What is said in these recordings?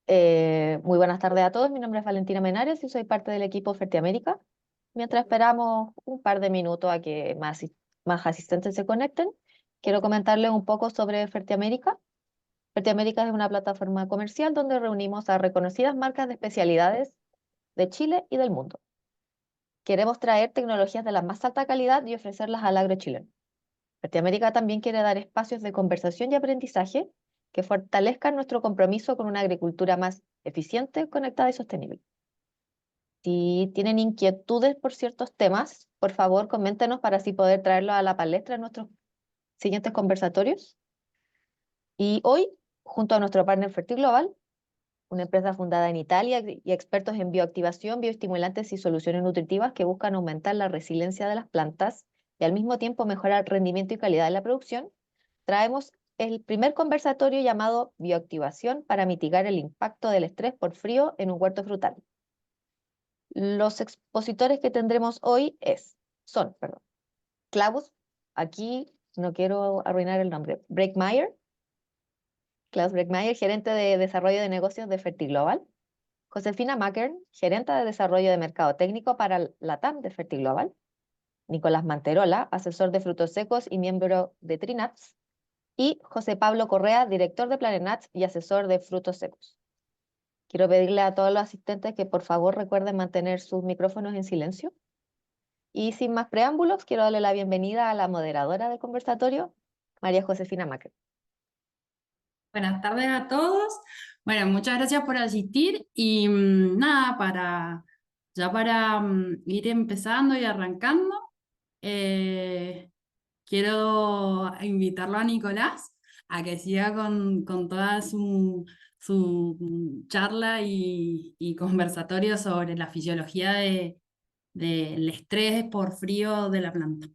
Muy buenas tardes a todos. Mi nombre es Valentina Menares y soy parte del equipo Fertiamérica. Mientras esperamos un par de minutos a que más asistentes se conecten, quiero comentarles un poco sobre Fertiamérica. Fertiamérica es una plataforma comercial donde reunimos a reconocidas marcas de especialidades de Chile y del mundo. Queremos traer tecnologías de la más alta calidad y ofrecerlas al agro chileno. Fertiamérica también quiere dar espacios de conversación y aprendizaje que fortalezcan nuestro compromiso con una agricultura más eficiente, conectada y sostenible. Si tienen inquietudes por ciertos temas, por favor, coméntenos para así poder traerlos a la palestra en nuestros siguientes conversatorios. Y hoy, junto a nuestro partner FertiGlobal, una empresa fundada en Italia y expertos en bioactivación, bioestimulantes y soluciones nutritivas que buscan aumentar la resiliencia de las plantas y al mismo tiempo mejorar el rendimiento y calidad de la producción, traemos el primer conversatorio llamado Bioactivación para mitigar el impacto del estrés por frío en un huerto frutal. Los expositores que tendremos hoy son, Klaus, aquí no quiero arruinar el nombre, Breckmeyer, Klaus Breckmeyer, gerente de desarrollo de negocios de FertiGlobal. Josefina Mackern, gerente de desarrollo de mercado técnico para la TAM de FertiGlobal. Nicolás Manterola, asesor de frutos secos y miembro de Trinats. Y José Pablo Correa, director de Planenats y asesor de frutos secos. Quiero pedirle a todos los asistentes que por favor recuerden mantener sus micrófonos en silencio. Y sin más preámbulos, quiero darle la bienvenida a la moderadora del conversatorio, María Josefina Mackern. Buenas tardes a todos. Bueno, muchas gracias por asistir y nada, para ir empezando y arrancando, eh, quiero invitarlo a Nicolás a que siga con toda su charla y conversatorio sobre la fisiología del estrés por frío de la planta.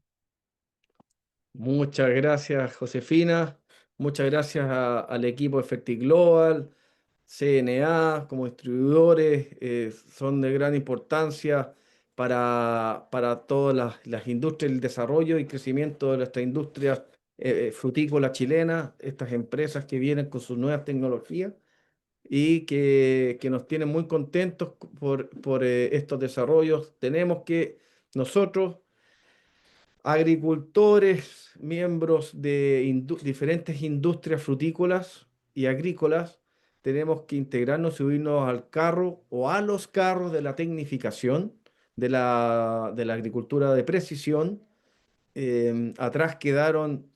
Muchas gracias, Josefina. Muchas gracias al equipo de FertiGlobal, CNA como distribuidores. Son de gran importancia para todas las industrias, el desarrollo y crecimiento de nuestra industria frutícola chilena, estas empresas que vienen con sus nuevas tecnologías y que nos tienen muy contentos por estos desarrollos. Tenemos que nosotros agricultores, miembros de diferentes industrias frutícolas y agrícolas, tenemos que integrarnos y subirnos al carro o a los carros de la tecnificación, de la agricultura de precisión. Atrás quedaron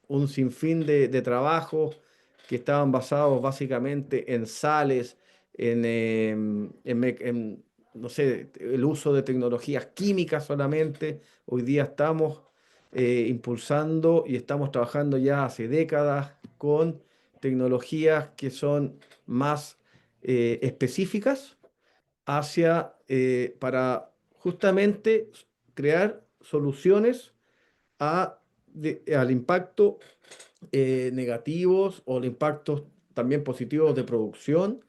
un sinfín de trabajos que estaban basados básicamente en sales, no sé, el uso de tecnologías químicas solamente. Hoy día estamos impulsando y estamos trabajando ya hace décadas con tecnologías que son más específicas para justamente crear soluciones al impacto negativos o de impactos también positivos de producción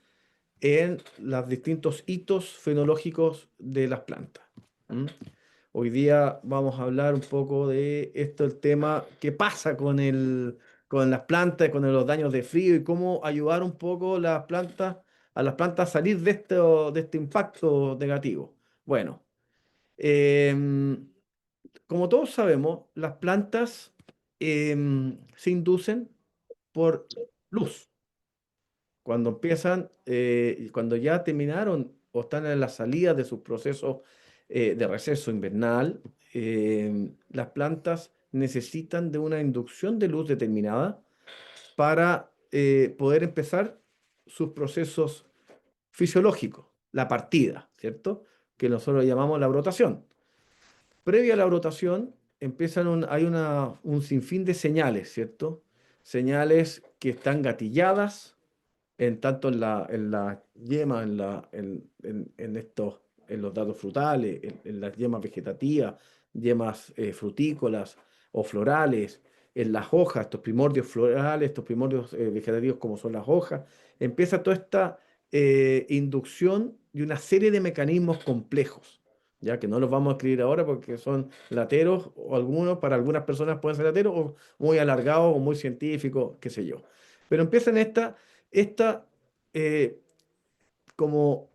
en los distintos hitos fenológicos de las plantas. ¿Mm? Hoy día vamos a hablar un poco de esto, el tema, qué pasa con las plantas, con los daños de frío y cómo ayudar un poco a las plantas a salir de este impacto negativo. Bueno, em, como todos sabemos, las plantas se inducen por luz. Cuando ya terminaron o están en la salida de sus procesos de receso invernal, las plantas necesitan de una inducción de luz determinada para poder empezar sus procesos fisiológicos, la partida, ¿cierto? Que nosotros llamamos la brotación. Previa a la brotación, hay un sinfín de señales, ¿cierto? Señales que están gatilladas tanto en la yema, en los datos frutales, en las yemas vegetativas, yemas frutícolas o florales, en las hojas, estos primordios florales, estos primordios vegetativos como son las hojas. Empieza toda esta inducción de una serie de mecanismos complejos, ya que no los vamos a escribir ahora porque son lateros, o para algunas personas pueden ser lateros, o muy alargados, o muy científicos, qué sé yo. Pero empiezan esta eh, como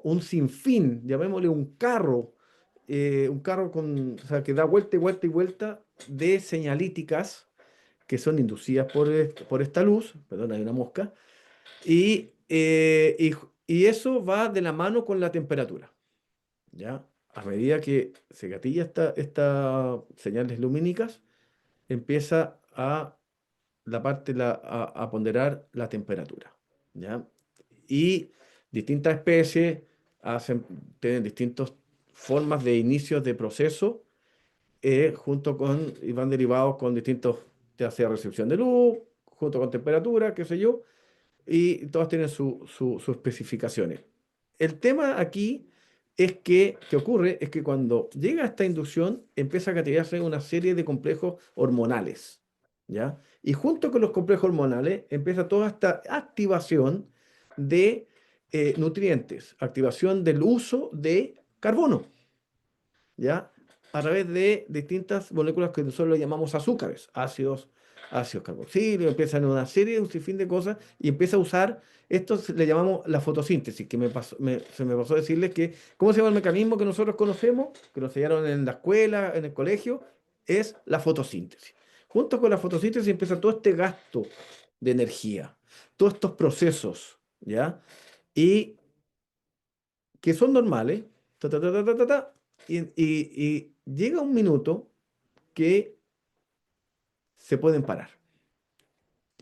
un sinfín, llamémosle un carro o sea, que da vuelta y vuelta y vuelta de señalíticas que son inducidas por esta luz, perdón, hay una mosca, y eso va de la mano con la temperatura, ¿ya? A medida que se gatilla esta señales lumínicas, empieza a ponderar la temperatura, ¿ya? Y distintas especies hacen, tienen distintas formas de inicios de proceso, y van derivados con distintos, ya sea recepción de luz, junto con temperatura, qué sé yo, y todas tienen sus especificaciones. El tema aquí que ocurre es que cuando llega esta inducción, empieza a categorizarse una serie de complejos hormonales, ¿ya? Y junto con los complejos hormonales empieza toda esta activación de nutrientes, activación del uso de carbono, ¿ya? A través de distintas moléculas que nosotros le llamamos azúcares, ácidos carboxílicos, empiezan una serie, un sinfín de cosas, y empieza a usar, le llamamos la fotosíntesis, que se me pasó decirles que, ¿cómo se llama el mecanismo que nosotros conocemos, que nos enseñaron en la escuela, en el colegio? Es la fotosíntesis. Junto con la fotosíntesis empieza todo este gasto de energía, todos estos procesos, ¿ya? Y que son normales, ta, ta, ta, ta, ta, ta, ta, y llega un minuto que se pueden parar.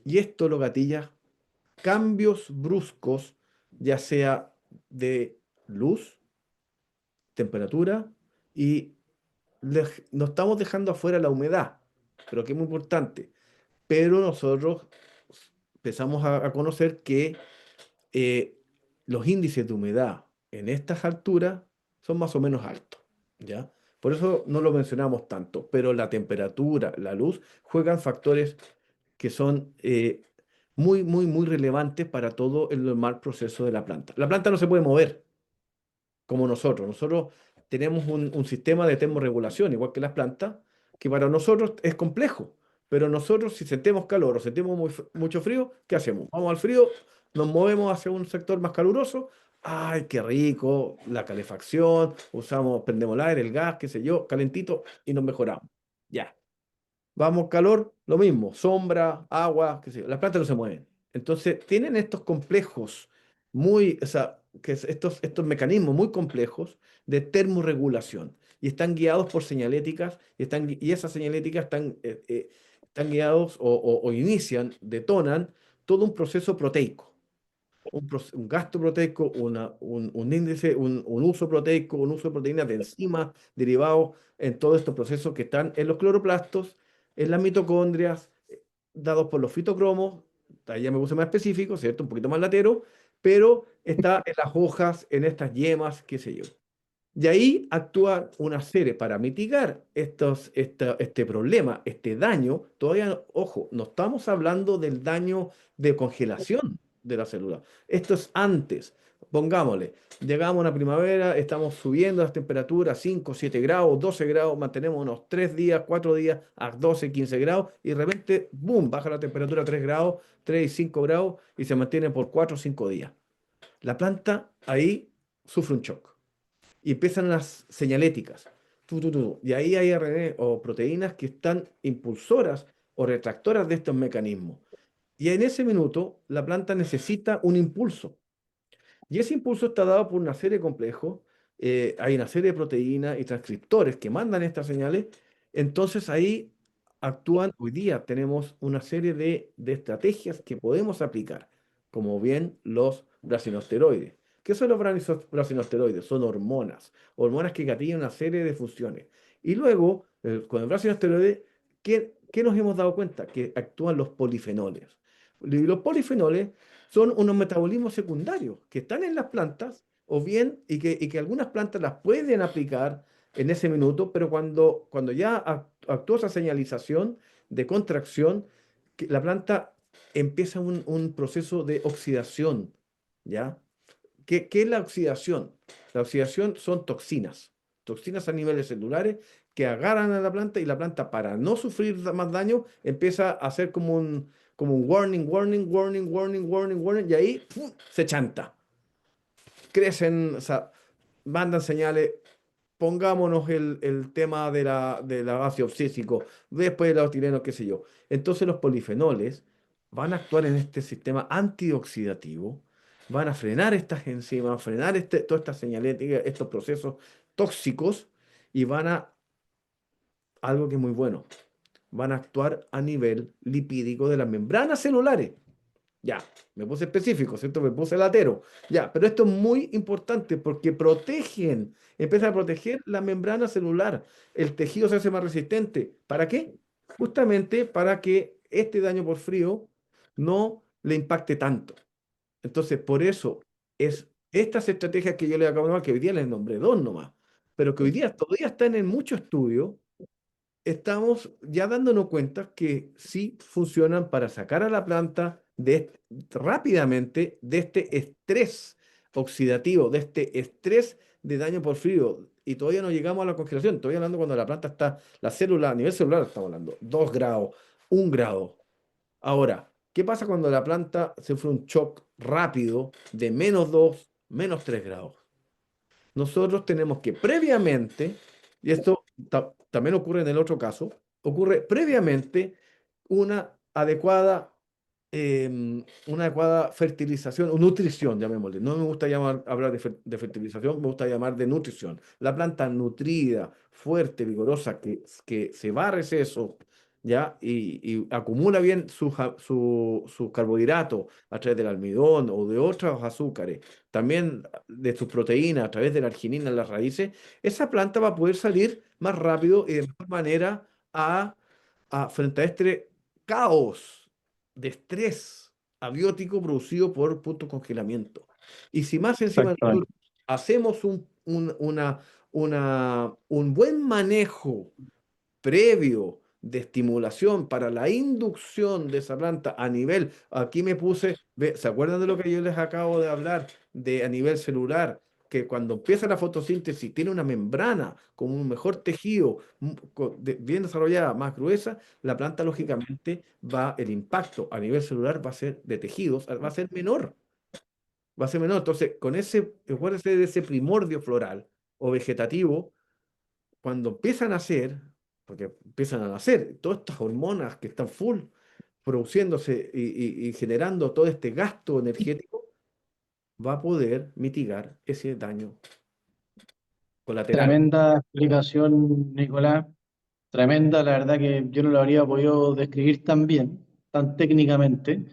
Y esto lo gatilla cambios bruscos, ya sea de luz, temperatura, y no estamos dejando afuera la humedad, pero que es muy importante. Pero nosotros empezamos a conocer que eh, los índices de humedad en estas alturas son más o menos altos, ¿ya? Por eso no lo mencionamos tanto, pero la temperatura, la luz, juegan factores que son muy, muy, muy relevantes para todo el normal proceso de la planta. La planta no se puede mover como nosotros. Nosotros tenemos un sistema de termorregulación, igual que las plantas, que para nosotros es complejo. Pero nosotros, si sentimos calor o sentimos mucho frío, ¿qué hacemos? Vamos al frío, nos movemos hacia un sector más caluroso. ¡Ay, qué rico! La calefacción, prendemos el aire, el gas, qué sé yo, calentito y nos mejoramos. Ya. Vamos, calor, lo mismo, sombra, agua, qué sé yo. Las plantas no se mueven. Entonces, tienen estos complejos o sea, estos mecanismos muy complejos de termorregulación y están guiados por señaléticas y esas señaléticas están guiados o inician, detonan todo un proceso proteico, un gasto proteico, un índice, un uso proteico, un uso de proteínas de enzimas derivados en todos estos procesos que están en los cloroplastos, en las mitocondrias, dados por los fitocromos. Ahí ya me puse más específico, ¿cierto? Un poquito más latero, pero está en las hojas, en estas yemas, qué sé yo. Y ahí actúa una serie para mitigar este problema, este daño. Todavía, ojo, no estamos hablando del daño de congelación de la célula. Esto es antes. Pongámosle, llegamos a una primavera, estamos subiendo las temperaturas 5, 7 grados, 12 grados, mantenemos unos 3 días, 4 días a 12, 15 grados y de repente, boom, baja la temperatura a 3 grados, 3 y 5 grados y se mantiene por 4 o 5 días. La planta ahí sufre un shock y empiezan las señaléticas. Y ahí hay RNA o proteínas que están impulsoras o retractoras de estos mecanismos. Y en ese minuto la planta necesita un impulso. Y ese impulso está dado por una serie de complejos. Hay una serie de proteínas y transcriptores que mandan estas señales. Entonces ahí hoy día tenemos una serie de estrategias que podemos aplicar, como bien los brasinosteroides. ¿Qué son los brasinosteroides? Son hormonas que gatillan una serie de funciones. Y luego, con el brasinosteroide, ¿qué nos hemos dado cuenta? Que actúan los polifenoles. Y los polifenoles son unos metabolismos secundarios que están en las plantas, o bien, y que algunas plantas las pueden aplicar en ese minuto, pero cuando ya actúa esa señalización de contracción, que la planta empieza un proceso de oxidación, ¿ya? ¿Qué es la oxidación? La oxidación son toxinas a niveles celulares que agarran a la planta y la planta, para no sufrir más daño, empieza a hacer como como un warning, warning, warning, warning, warning, warning, y ahí ¡pum! Se chanta. Crecen, o sea, mandan señales. Pongámonos el tema del ácido obsísico, después de los tirenos, qué sé yo. Entonces los polifenoles van a actuar en este sistema antioxidativo, van a frenar estas enzimas, frenar toda esta señalética, estos procesos tóxicos y algo que es muy bueno, van a actuar a nivel lipídico de las membranas celulares. Ya, me puse específico, ¿cierto? Me puse latero. Ya, pero esto es muy importante porque empiezan a proteger la membrana celular. El tejido se hace más resistente. ¿Para qué? Justamente para que este daño por frío no le impacte tanto. Entonces, por eso es estas estrategias que yo le acabo de nombrar, que hoy día les nombré dos nomás, pero que hoy día todavía están en mucho estudio, estamos ya dándonos cuenta que sí funcionan para sacar a la planta rápidamente de este estrés oxidativo, de este estrés de daño por frío. Y todavía no llegamos a la congelación. Estoy hablando cuando la planta está, la célula, a nivel celular estamos hablando, 2 grados, 1 grado. Ahora, ¿qué pasa cuando la planta sufre un shock rápido de -2, -3 grados? Nosotros tenemos que previamente, y esto también ocurre en el otro caso, ocurre previamente una adecuada, una adecuada fertilización o nutrición, llamémosle. No me gusta hablar de fertilización, me gusta llamar de nutrición. La planta nutrida, fuerte, vigorosa, que se va a receso, ¿ya? Y acumula bien sus carbohidratos a través del almidón o de otros azúcares, también de sus proteínas a través de la arginina en las raíces, esa planta va a poder salir más rápido y de mejor manera frente a este caos de estrés abiótico producido por punto congelamiento. Y si más encima nosotros Exactamente. hacemos un buen manejo previo de estimulación para la inducción de esa planta a nivel, aquí me puse, ¿se acuerdan de lo que yo les acabo de hablar de a nivel celular? Que cuando empieza la fotosíntesis tiene una membrana con un mejor tejido, bien desarrollada, más gruesa, la planta lógicamente el impacto a nivel celular va a ser de tejidos, va a ser menor, va a ser menor. Entonces, acuérdense de ese primordio floral o vegetativo cuando empiezan a nacer, porque empiezan a nacer, todas estas hormonas que están full produciéndose y generando todo este gasto energético, va a poder mitigar ese daño colateral. Tremenda explicación, Nicolás. Tremenda, la verdad que yo no lo habría podido describir tan bien, tan técnicamente.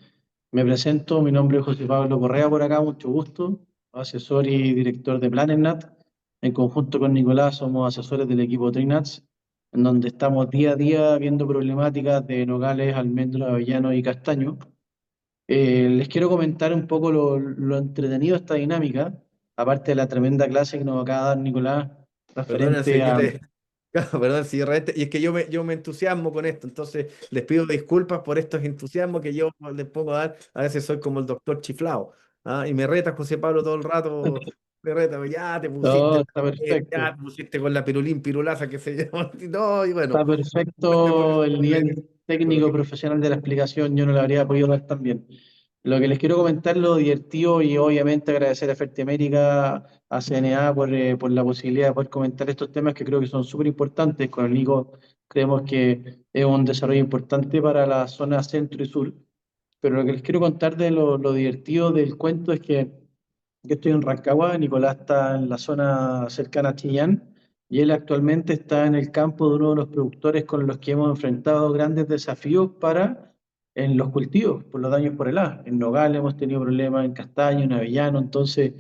Me presento, mi nombre es José Pablo Correa por acá, mucho gusto, asesor y director de PlanetNat. En conjunto con Nicolás somos asesores del equipo Trinats, en donde estamos día a día viendo problemáticas de nogales, almendros, avellanos y castaños. Les quiero comentar un poco lo entretenido de esta dinámica, aparte de la tremenda clase que nos acaba de dar Nicolás Perdona si referente yo a... perdón, si yo realmente, y es que yo me entusiasmo con esto, entonces les pido disculpas por estos entusiasmos que yo les pongo a dar, a veces soy como el doctor chiflado, ¿ah? Y me reta José Pablo todo el rato, me reta, ya te pusiste, Todo está perfecto. ya te pusiste con la pirulaza que se llama, no, y bueno, Está perfecto el nivel técnico profesional de la explicación, yo no la habría podido dar tan bien. Lo que les quiero comentar, lo divertido y obviamente agradecer a Fertiamérica, a CNA por la posibilidad de poder comentar estos temas que creo que son súper importantes. Con el Nico creemos que es un desarrollo importante para la zona centro y sur. Pero lo que les quiero contar de lo divertido del cuento es que yo estoy en Rancagua, Nicolás está en la zona cercana a Chillán y él actualmente está en el campo de uno de los productores con los que hemos enfrentado grandes desafíos en los cultivos, por los daños por helada. En nogal hemos tenido problemas, en castaño, en avellano. Entonces,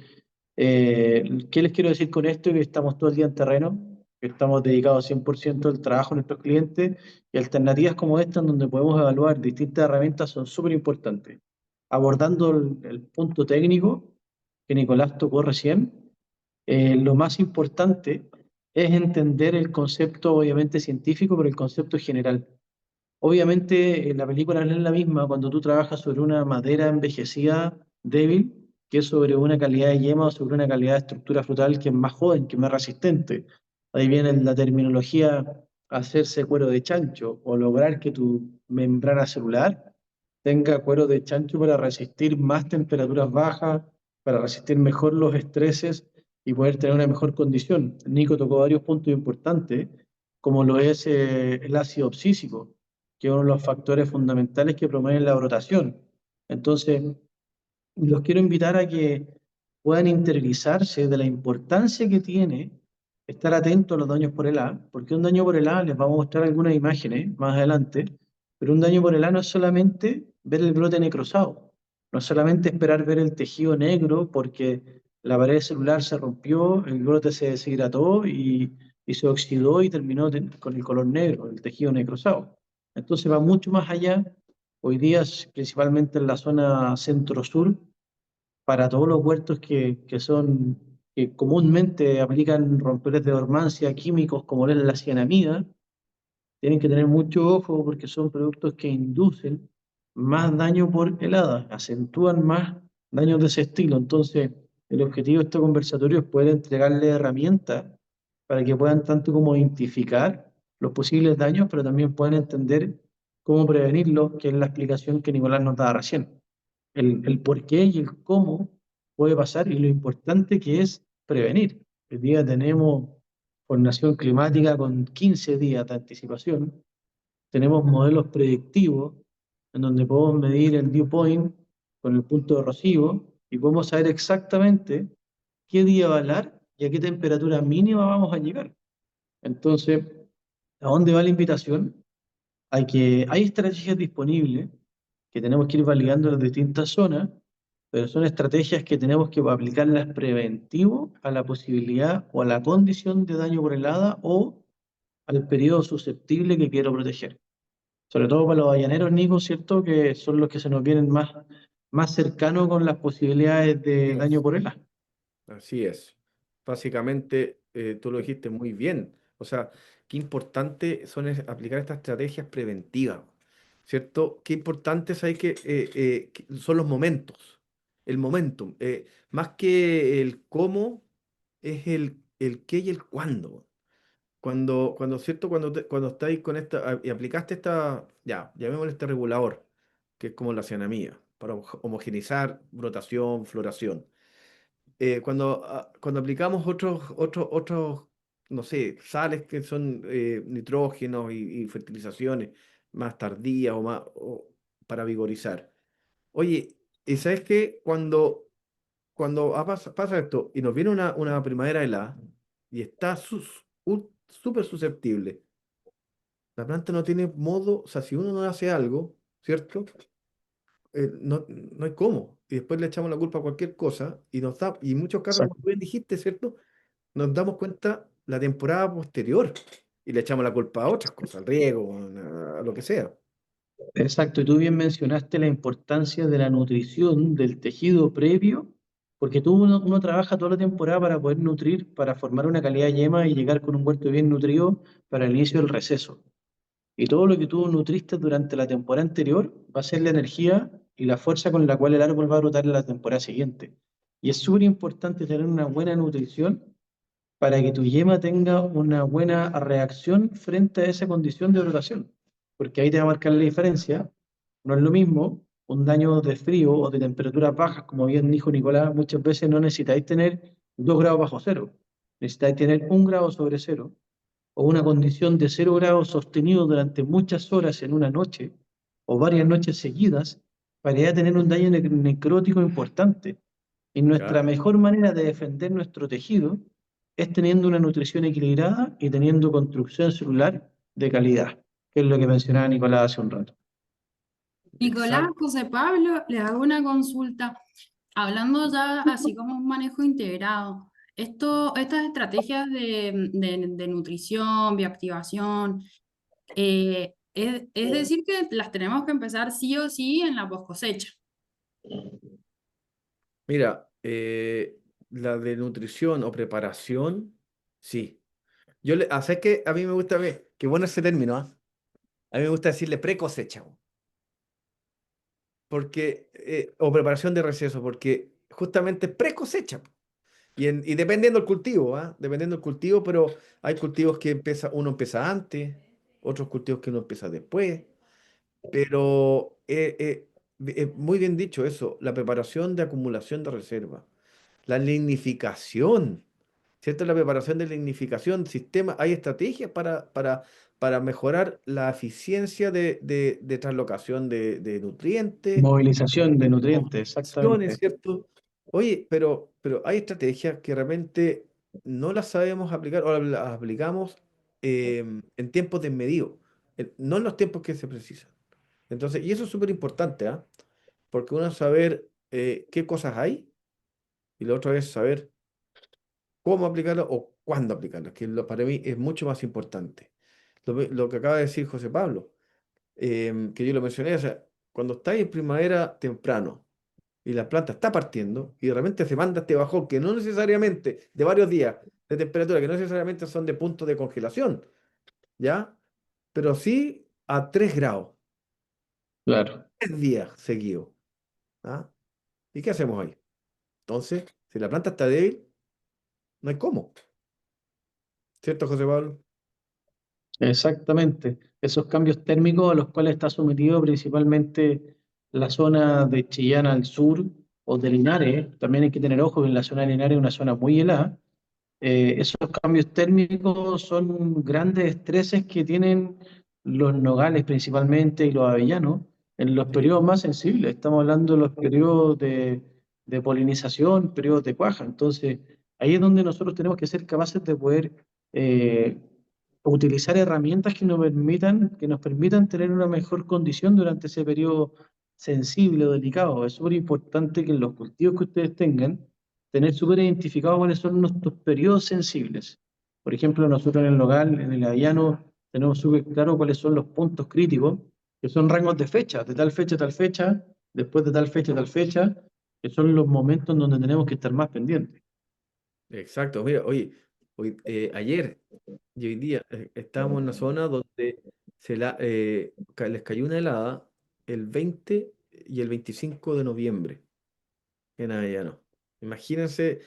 ¿qué les quiero decir con esto? Que estamos todo el día en terreno, que estamos dedicados 100% al trabajo de nuestros clientes y alternativas como esta, en donde podemos evaluar distintas herramientas, son súper importantes. Abordando el punto técnico que Nicolás tocó recién, lo más importante es entender el concepto, obviamente científico, pero el concepto general. Obviamente, la película no es la misma cuando tú trabajas sobre una madera envejecida, débil, que sobre una calidad de yema o sobre una calidad de estructura frutal que es más joven, que es más resistente. Ahí viene la terminología hacerse cuero de chancho o lograr que tu membrana celular tenga cuero de chancho para resistir más temperaturas bajas, para resistir mejor los estreses y poder tener una mejor condición. Nico tocó varios puntos importantes, como lo es el ácido obsísico, que es uno de los factores fundamentales que promueven la brotación. Entonces, los quiero invitar a que puedan interiorizarse de la importancia que tiene estar atentos a los daños por ELA, porque un daño por ELA, les vamos a mostrar algunas imágenes más adelante, pero un daño por ELA no es solamente ver el brote necrosado, no es solamente esperar ver el tejido negro porque la pared celular se rompió, el brote se deshidrató y se oxidó y terminó con el color negro, el tejido necrosado. Entonces va mucho más allá. Hoy día, principalmente en la zona centro-sur, para todos los huertos que comúnmente aplican rompedores de dormancia químicos como es la cianamida, tienen que tener mucho ojo porque son productos que inducen más daño por helada, acentúan más daños de ese estilo. Entonces, el objetivo de este conversatorio es poder entregarle herramientas para que puedan tanto como identificar los posibles daños, pero también puedan entender cómo prevenirlos, que es la explicación que Nicolás nos daba recién. El por qué y el cómo puede pasar y lo importante que es prevenir. Hoy día tenemos formación climática con 15 días de anticipación, tenemos modelos predictivos en donde podemos medir el dew point con el punto de rocío y podemos saber exactamente qué día va a helar y a qué temperatura mínima vamos a llegar. Entonces, ¿a dónde va la invitación? Hay estrategias disponibles que tenemos que ir validando en las distintas zonas, pero son estrategias que tenemos que aplicarlas preventivo a la posibilidad o a la condición de daño por helada o al periodo susceptible que quiero proteger. Sobre todo para los avellaneros, Nico, ¿cierto? Que son los que se nos vienen más cercanos con las posibilidades de daño Yes. por helada. Así es. Básicamente, tú lo dijiste muy bien. O sea, qué importante aplicar estas estrategias preventivas, ¿cierto? Qué importantes hay que son los momentos, el momentum. Más que el cómo, es el qué y el cuándo. ¿Cierto? Cuando estáis con y aplicaste llamémosle este regulador, que es como la cianamida, para homogeneizar brotación, floración. Cuando aplicamos otros, no sé, sales que son nitrógenos y fertilizaciones más tardías para vigorizar. Oye, ¿y sabes qué? Cuando pasa esto y nos viene una primavera helada y está súper susceptible, la planta no tiene modo, o sea, si uno no hace algo, ¿cierto? No hay cómo. Y después le echamos la culpa a cualquier cosa y en muchos casos, como Exacto. tú bien dijiste, ¿cierto? Nos damos cuenta la temporada posterior y le echamos la culpa a otras cosas, al riego, a lo que sea. Exacto, y tú bien mencionaste la importancia de la nutrición del tejido previo, porque uno trabaja toda la temporada para poder nutrir, para formar una calidad de yema y llegar con un huerto bien nutrido para el inicio del receso. Y todo lo que tú nutriste durante la temporada anterior va a ser la energía y la fuerza con la cual el árbol va a brotar en la temporada siguiente. Y es súper importante tener una buena nutrición para que tu yema tenga una buena reacción frente a esa condición de brotación. Porque ahí te va a marcar la diferencia. No es lo mismo un daño de frío o de temperaturas bajas, como bien dijo Nicolás, muchas veces no necesitáis tener 2 grados bajo cero, necesitáis tener 1 grado sobre cero o una condición de 0 grados sostenido durante muchas horas en una noche o varias noches seguidas para ya tener un daño necrótico importante. Y nuestra Claro. mejor manera de defender nuestro tejido es teniendo una nutrición equilibrada y teniendo construcción celular de calidad, que es lo que mencionaba Nicolás hace un rato. Nicolás, Exacto. José Pablo, les hago una consulta. Hablando ya así como un manejo integrado, estas estrategias de nutrición, bioactivación, es decir que las tenemos que empezar sí o sí en la post cosecha. Mira, la de nutrición o preparación, sí. ¿Sabes qué? A mí me gusta ver, qué bueno ese término, ¿ah? A mí me gusta decirle pre-cosecha, o preparación de receso, porque justamente pre-cosecha. Y dependiendo del cultivo, ¿ah? Dependiendo del cultivo, pero hay cultivos que uno empieza antes, otros cultivos que uno empieza después, pero muy bien dicho eso, la preparación de acumulación de reserva, la lignificación, ¿cierto? La preparación de lignificación, sistema, hay estrategias para mejorar la eficiencia de translocación de nutrientes, Movilización de nutrientes, opciones, exactamente. ¿cierto? Oye, pero hay estrategias que realmente no las sabemos aplicar o las aplicamos en tiempos desmedidos, no en los tiempos que se precisan. Entonces, y eso es súper importante, ¿ah? Porque uno es saber qué cosas hay y lo otro es saber cómo aplicarlas o cuándo aplicarlas, que para mí es mucho más importante. Lo que acaba de decir José Pablo, que yo lo mencioné, o sea, cuando estáis en primavera temprano, y la planta está partiendo y de repente se manda este bajón que no necesariamente de varios días de temperatura, que no necesariamente son de punto de congelación, ¿ya? Pero sí a 3 grados, Claro, 3 días seguidos. ¿Ah? ¿Y qué hacemos ahí? Entonces, si la planta está débil, no hay cómo. ¿Cierto, José Pablo? exactamente. Esos cambios térmicos a los cuales está sometido principalmente la zona de Chillán al sur o de Linares, también hay que tener ojo que en la zona de Linares es una zona muy helada. Esos cambios térmicos son grandes estreses que tienen los nogales principalmente y los avellanos en los Sí. periodos más sensibles. Estamos hablando de los periodos de polinización, periodos de cuaja. Entonces, ahí es donde nosotros tenemos que ser capaces de poder eh, utilizar herramientas que nos permitan tener una mejor condición durante ese periodo sensible o delicado. Es súper importante que en los cultivos que ustedes tengan, tener súper identificado cuáles son nuestros periodos sensibles. Por ejemplo, nosotros en el local, en el avellano, tenemos súper claro cuáles son los puntos críticos, que son rangos de fecha, de tal fecha a tal fecha, después de tal fecha a tal fecha, que son los momentos en donde tenemos que estar más pendientes. Exacto. Mira, oye, ayer y hoy día estábamos en una zona donde les cayó una helada el 20 y el 25 de noviembre en Avellano. Imagínense,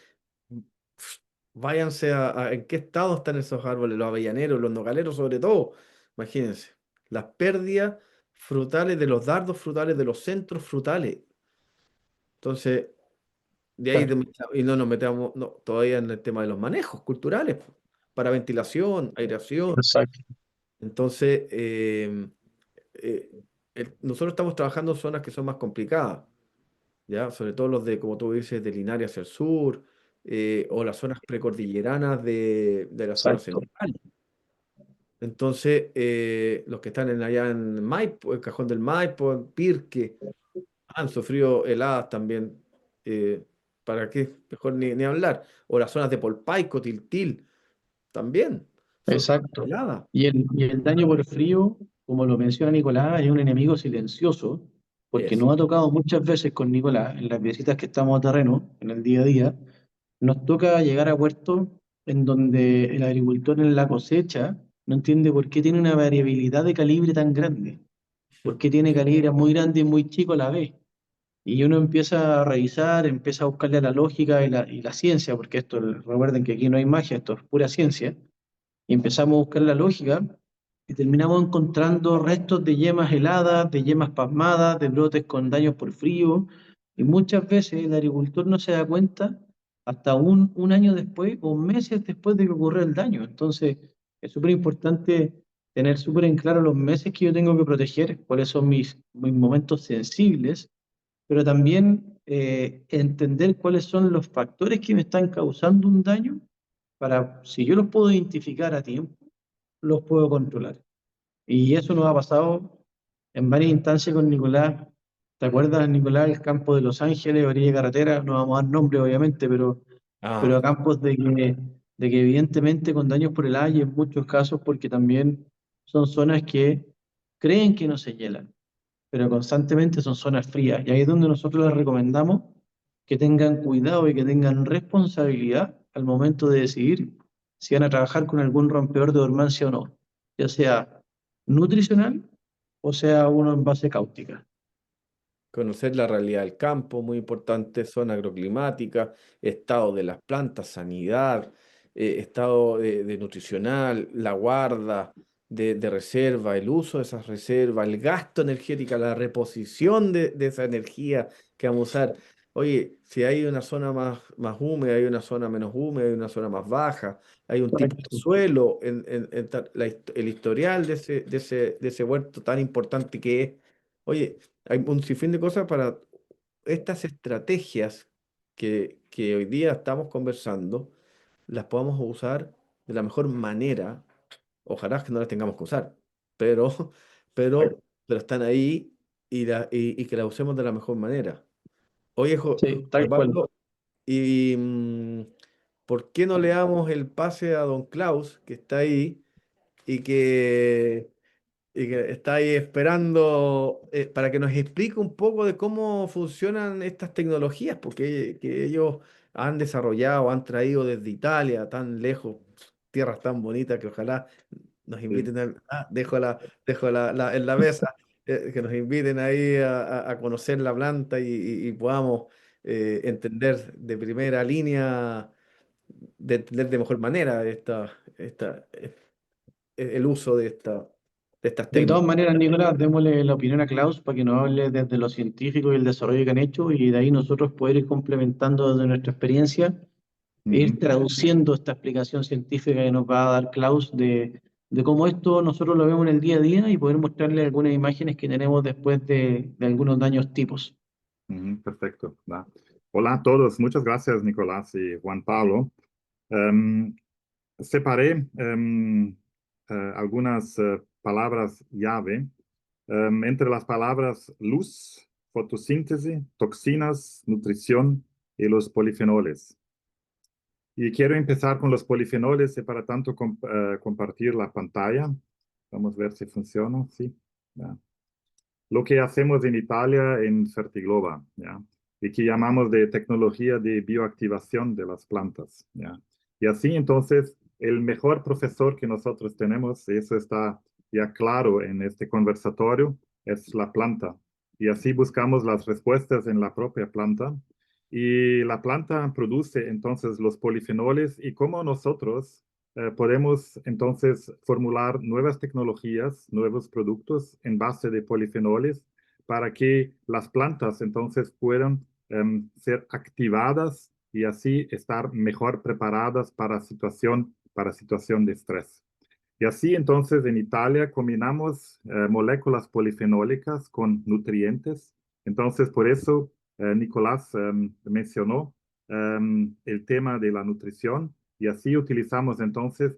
váyanse en qué estado están esos árboles, los avellaneros, los nogaleros sobre todo. Imagínense, las pérdidas frutales de los dardos frutales, de los centros frutales. Entonces, de ahí, Claro, y no nos metamos todavía en el tema de los manejos culturales, para ventilación, aireación. exacto, Entonces, eh, nosotros estamos trabajando en zonas que son más complicadas, ¿ya? Sobre todo los de, como tú dices, de Linares hacia el sur, o las zonas precordilleranas de la zona exacto, central. Entonces, los que están allá en Maipo, el Cajón del Maipo, en Pirque, han sufrido heladas también. eh, ¿Para qué? Mejor ni hablar. O las zonas de Polpaico, Tiltil, también son zonas exacto. heladas. Y el daño por frío, como lo menciona Nicolás, es un enemigo silencioso, porque Eso. nos ha tocado muchas veces con Nicolás, en las visitas que estamos a terreno, en el día a día, nos toca llegar a puertos en donde el agricultor en la cosecha no entiende por qué tiene una variabilidad de calibre tan grande, por qué tiene calibres muy grandes y muy chicos a la vez. Y uno empieza a revisar, empieza a buscarle la lógica y la ciencia, porque esto, recuerden que aquí no hay magia, esto es pura ciencia, y empezamos a buscar la lógica y terminamos encontrando restos de yemas heladas, de yemas pasmadas, de brotes con daños por frío, y muchas veces el agricultor no se da cuenta hasta un año después o meses después de que ocurrió el daño. Entonces, es súper importante tener súper en claro los meses que yo tengo que proteger, cuáles son mis momentos sensibles, pero también entender cuáles son los factores que me están causando un daño para, si yo los puedo identificar a tiempo, los puedo controlar. Y eso nos ha pasado en varias instancias con Nicolás. ¿Te acuerdas, Nicolás, el campo de Los Ángeles, orilla de carretera? No vamos a dar nombre, obviamente, pero Ah, a campos de que evidentemente con daños por el aire en muchos casos, porque también son zonas que creen que no se hielan, pero constantemente son zonas frías. Y ahí es donde nosotros les recomendamos que tengan cuidado y que tengan responsabilidad al momento de decidir si van a trabajar con algún rompedor de dormancia o no, ya sea nutricional o sea uno en base cáustica. conocer la realidad del campo, muy importante, zona agroclimática, estado de las plantas, sanidad, estado de nutricional, la guarda, de reserva, el uso de esas reservas, el gasto energético, la reposición de esa energía que vamos a usar. Oye, si hay una zona más húmeda, hay una zona menos húmeda, hay una zona más baja, hay un tipo de Correcto. suelo, el historial de ese huerto tan importante que es. Oye, hay un sinfín de cosas para estas estrategias que hoy día estamos conversando, las podamos usar de la mejor manera. Ojalá que no las tengamos que usar, pero, pero están ahí y que las usemos de la mejor manera. Oye, Sí, José tal cual. Pablo, ¿y por qué no le damos el pase a don Klaus, que está ahí y que, y que está ahí esperando para que nos explique un poco de cómo funcionan estas tecnologías? Porque que ellos han desarrollado, han traído desde Italia, tan lejos, tierras tan bonitas que ojalá nos inviten dejo en la mesa, que nos inviten ahí a conocer la planta y podamos entender de primera línea, de entender de mejor manera el uso de estas De todas técnicas. maneras, Nicolás, démosle la opinión a Klaus para que nos hable desde lo científico y el desarrollo que han hecho y de ahí nosotros poder ir complementando desde nuestra experiencia e ir Ujú. traduciendo esta explicación científica que nos va a dar Klaus de cómo esto nosotros lo vemos en el día a día y poder mostrarle algunas imágenes que tenemos después de algunos daños tipos. Perfecto. ¿Va? Hola a todos, muchas gracias Nicolás y Juan Pablo. Em, Separé algunas palabras llave entre las palabras luz, fotosíntesis, toxinas, nutrición y los polifenoles. Y quiero empezar con los polifenoles y para tanto compartir la pantalla. Vamos a ver si funciona. Sí. Ya. Lo que hacemos en Italia en Fertigloba, ¿ya? Y que llamamos de tecnología de bioactivación de las plantas, ¿ya? Y así entonces el mejor profesor que nosotros tenemos, y eso está ya claro en este conversatorio, es la planta. Y así buscamos las respuestas en la propia planta. Y la planta produce entonces los polifenoles y cómo nosotros podemos entonces formular nuevas tecnologías, nuevos productos en base de polifenoles para que las plantas entonces puedan ser activadas y así estar mejor preparadas para situación de estrés. Y así entonces en Italia combinamos moléculas polifenólicas con nutrientes. Entonces por eso Nicolás mencionó el tema de la nutrición y así utilizamos entonces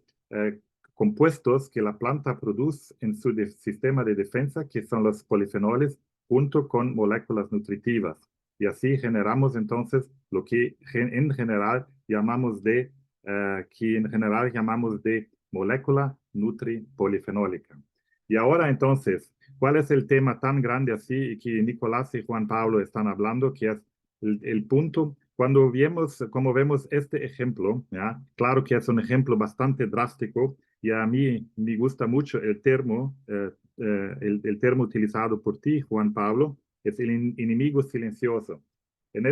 compuestos que la planta produce en su sistema de defensa, que son los polifenoles, junto con moléculas nutritivas. Y así generamos entonces lo que en general llamamos de molécula nutripolifenólica. Y ahora entonces, ¿cuál es el tema tan grande así y que Nicolás y Juan Pablo están hablando, que es el punto? Cuando como vemos este ejemplo, ¿ya? Claro que es un ejemplo bastante drástico y a mí me gusta mucho el termo utilizado por ti, Juan Pablo, es el enemigo silencioso. En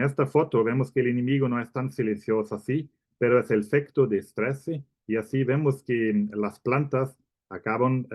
esta foto vemos que el enemigo no es tan silencioso así, pero es el efecto de estrés y así vemos que las plantas acaban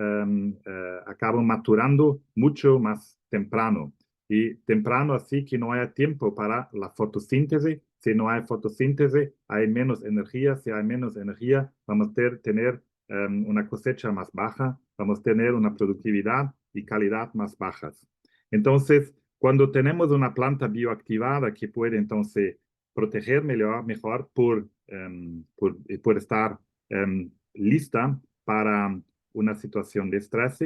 maturando mucho más temprano. Y temprano así que no haya tiempo para la fotosíntesis. Si no hay fotosíntesis, hay menos energía. Si hay menos energía, vamos a tener una cosecha más baja, vamos a tener una productividad y calidad más bajas. Entonces, cuando tenemos una planta bioactivada que puede entonces proteger mejor por estar lista para una situación de estrés,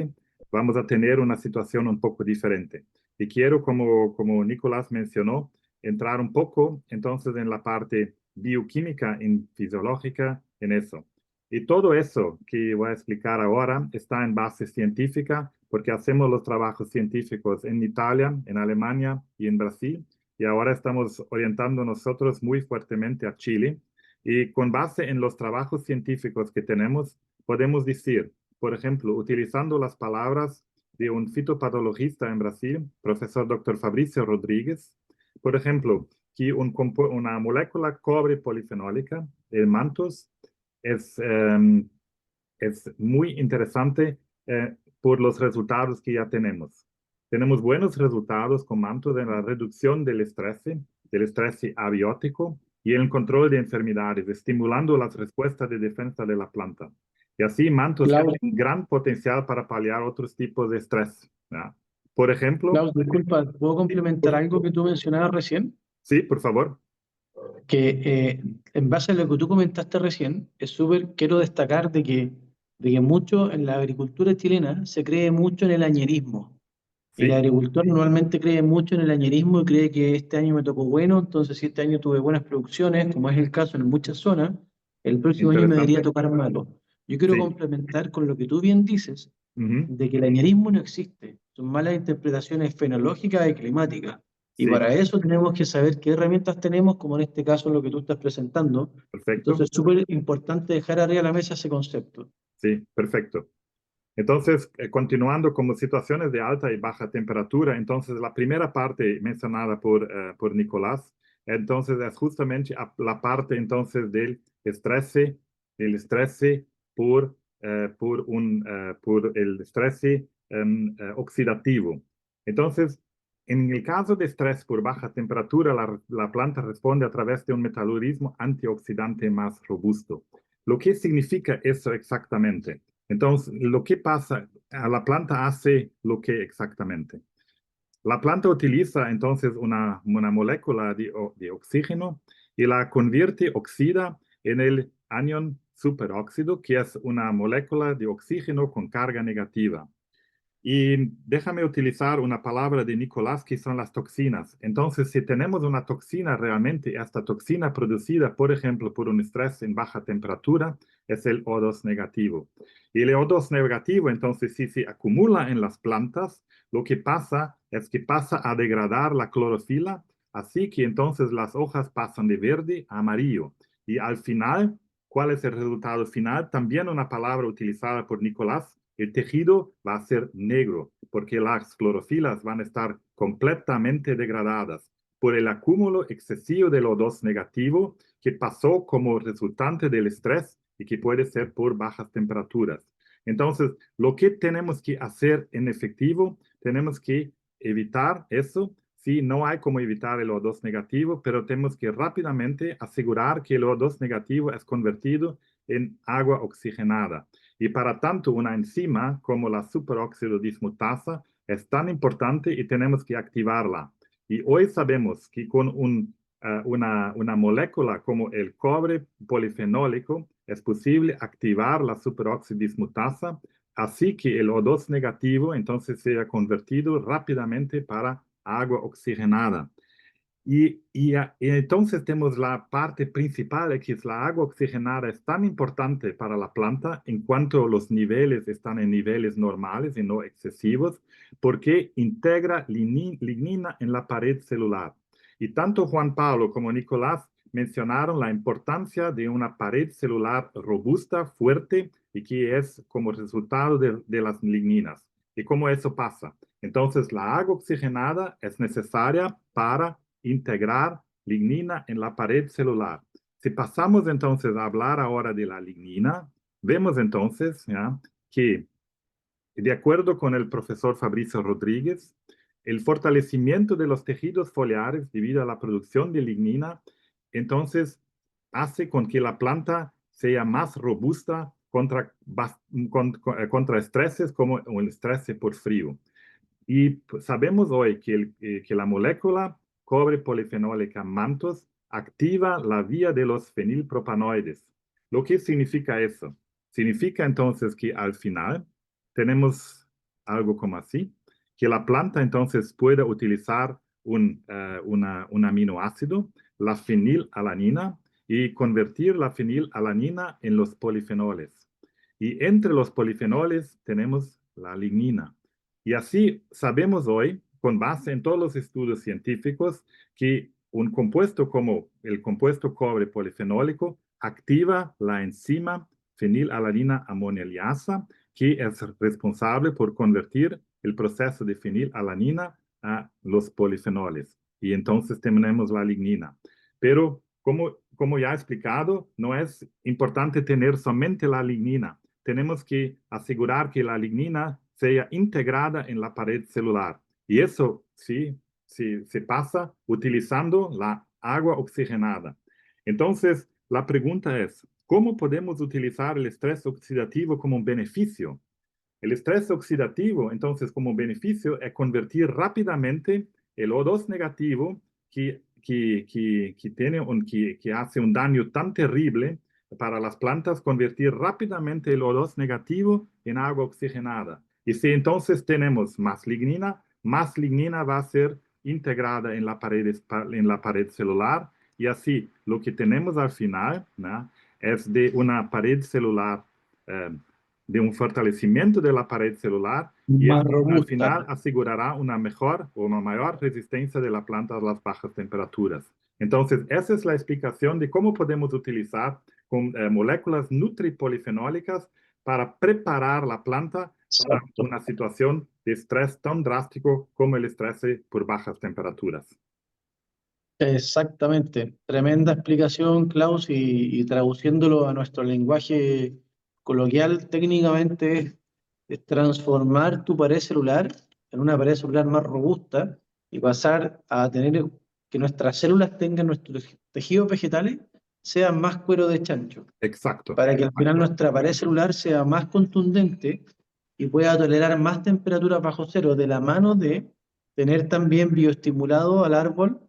vamos a tener una situación un poco diferente. Y quiero, como Nicolás mencionó, entrar un poco entonces en la parte bioquímica y fisiológica en eso. Y todo eso que voy a explicar ahora está en base científica porque hacemos los trabajos científicos en Italia, en Alemania y en Brasil. Y ahora estamos orientando nosotros muy fuertemente a Chile. Y con base en los trabajos científicos que tenemos, podemos decir, por ejemplo, utilizando las palabras de un fitopatologista en Brasil, profesor Dr. Fabricio Rodríguez, por ejemplo, que una molécula cobre polifenólica, el mantos, es es muy interesante por los resultados que ya tenemos. Tenemos buenos resultados con manto en la reducción del estrés abiótico y el control de enfermedades, estimulando las respuestas de defensa de la planta. Y así mantos Klaus, tienen un gran potencial para paliar otros tipos de estrés, ¿ya? Por ejemplo, Klaus, disculpa, ¿puedo complementar algo que tú mencionabas recién? sí, por favor. Que en base a lo que tú comentaste recién, quiero destacar de que mucho en la agricultura chilena se cree mucho en el añerismo. El Sí, agricultor normalmente cree mucho en el añerismo y cree que este año me tocó bueno, entonces si este año tuve buenas producciones, como es el caso en muchas zonas, el próximo año me debería interesante. tocar malo. Yo quiero Sí. complementar con lo que tú bien dices, Ujú. de que el añerismo no existe, son malas interpretaciones fenológicas y climáticas. Y Sí, para eso tenemos que saber qué herramientas tenemos, como en este caso lo que tú estás presentando. perfecto. Entonces es súper importante dejar arriba de la mesa ese concepto. Sí, perfecto. Entonces, continuando como situaciones de alta y baja temperatura, entonces la primera parte mencionada por Nicolás, entonces es justamente la parte entonces del estrés, el estrés por el estrés oxidativo. Entonces, en el caso de estrés por baja temperatura, la planta responde a través de un metabolismo antioxidante más robusto. ¿Lo que significa eso exactamente? Entonces, lo que pasa, la planta hace lo que exactamente. La planta utiliza entonces una molécula de oxígeno y la convierte, oxida en el anión superóxido, que es una molécula de oxígeno con carga negativa. Y déjame utilizar una palabra de Nicolás, que son las toxinas. Entonces, si tenemos una toxina realmente, esta toxina producida, por ejemplo, por un estrés en baja temperatura, es el O2 negativo. Y el O2 negativo, entonces, si se acumula en las plantas, lo que pasa es que pasa a degradar la clorofila, así que entonces las hojas pasan de verde a amarillo. Y al final, ¿cuál es el resultado final? También una palabra utilizada por Nicolás. El tejido va a ser negro porque las clorofilas van a estar completamente degradadas por el acúmulo excesivo del O2 negativo que pasó como resultante del estrés y que puede ser por bajas temperaturas. Entonces, lo que tenemos que hacer en efectivo, tenemos que evitar eso. Sí, no hay como evitar el O2 negativo, pero tenemos que rápidamente asegurar que el O2 negativo es convertido en agua oxigenada. Y para tanto, una enzima como la superóxido dismutasa es tan importante y tenemos que activarla. Y hoy sabemos que con una molécula como el cobre polifenólico es posible activar la superóxido dismutasa, así que el O2 negativo entonces sea convertido rápidamente para agua oxigenada. Y entonces tenemos la parte principal, que es la agua oxigenada, es tan importante para la planta en cuanto los niveles están en niveles normales y no excesivos, porque integra lignina en la pared celular. Y tanto Juan Pablo como Nicolás mencionaron la importancia de una pared celular robusta, fuerte, y que es como resultado de las ligninas. ¿Y cómo eso pasa? Entonces, la agua oxigenada es necesaria para integrar lignina en la pared celular. Si pasamos entonces a hablar ahora de la lignina, vemos entonces ¿ya? Que, de acuerdo con el profesor Fabricio Rodríguez, el fortalecimiento de los tejidos foliares debido a la producción de lignina, entonces hace con que la planta sea más robusta contra estreses como el estrés por frío. Y sabemos hoy que la molécula cobre polifenólica mantos activa la vía de los fenilpropanoides. ¿Lo que significa eso? Significa entonces que al final tenemos algo como así, que la planta entonces puede utilizar un aminoácido, la fenilalanina, y convertir la fenilalanina en los polifenoles. Y entre los polifenoles tenemos la lignina. Y así sabemos hoy, con base en todos los estudios científicos, que un compuesto como el compuesto cobre polifenólico activa la enzima fenilalanina amonialiasa, que es responsable por convertir el proceso de fenilalanina a los polifenoles. Y entonces tenemos la lignina. Pero como ya he explicado, no es importante tener solamente la lignina. tenemos que asegurar que la lignina sea integrada en la pared celular. Y eso sí, se pasa utilizando la agua oxigenada. Entonces, la pregunta es, ¿cómo podemos utilizar el estrés oxidativo como un beneficio? El estrés oxidativo, entonces, como beneficio, es convertir rápidamente el O2 negativo que hace un daño tan terrible para las plantas, convertir rápidamente el O2 negativo en agua oxigenada. Y si entonces tenemos más lignina va a ser integrada en la pared celular, y así lo que tenemos al final, ¿no?, es de una pared celular, de un fortalecimiento de la pared celular, y Más esto al robusta. final asegurará una mejor o una mayor resistencia de la planta a las bajas temperaturas. Entonces, esa es la explicación de cómo podemos utilizar moléculas nutripolifenólicas para preparar la planta para Exacto. una situación de estrés tan drástico como el estrés por bajas temperaturas. Exactamente. Tremenda explicación, Klaus, y traduciéndolo a nuestro lenguaje coloquial, técnicamente es transformar tu pared celular en una pared celular más robusta y pasar a tener que nuestras células tengan, nuestros tejidos vegetales sean más cuero de chancho, Exacto. para que al final nuestra pared celular sea más contundente y pueda tolerar más temperaturas bajo cero, de la mano de tener también bioestimulado al árbol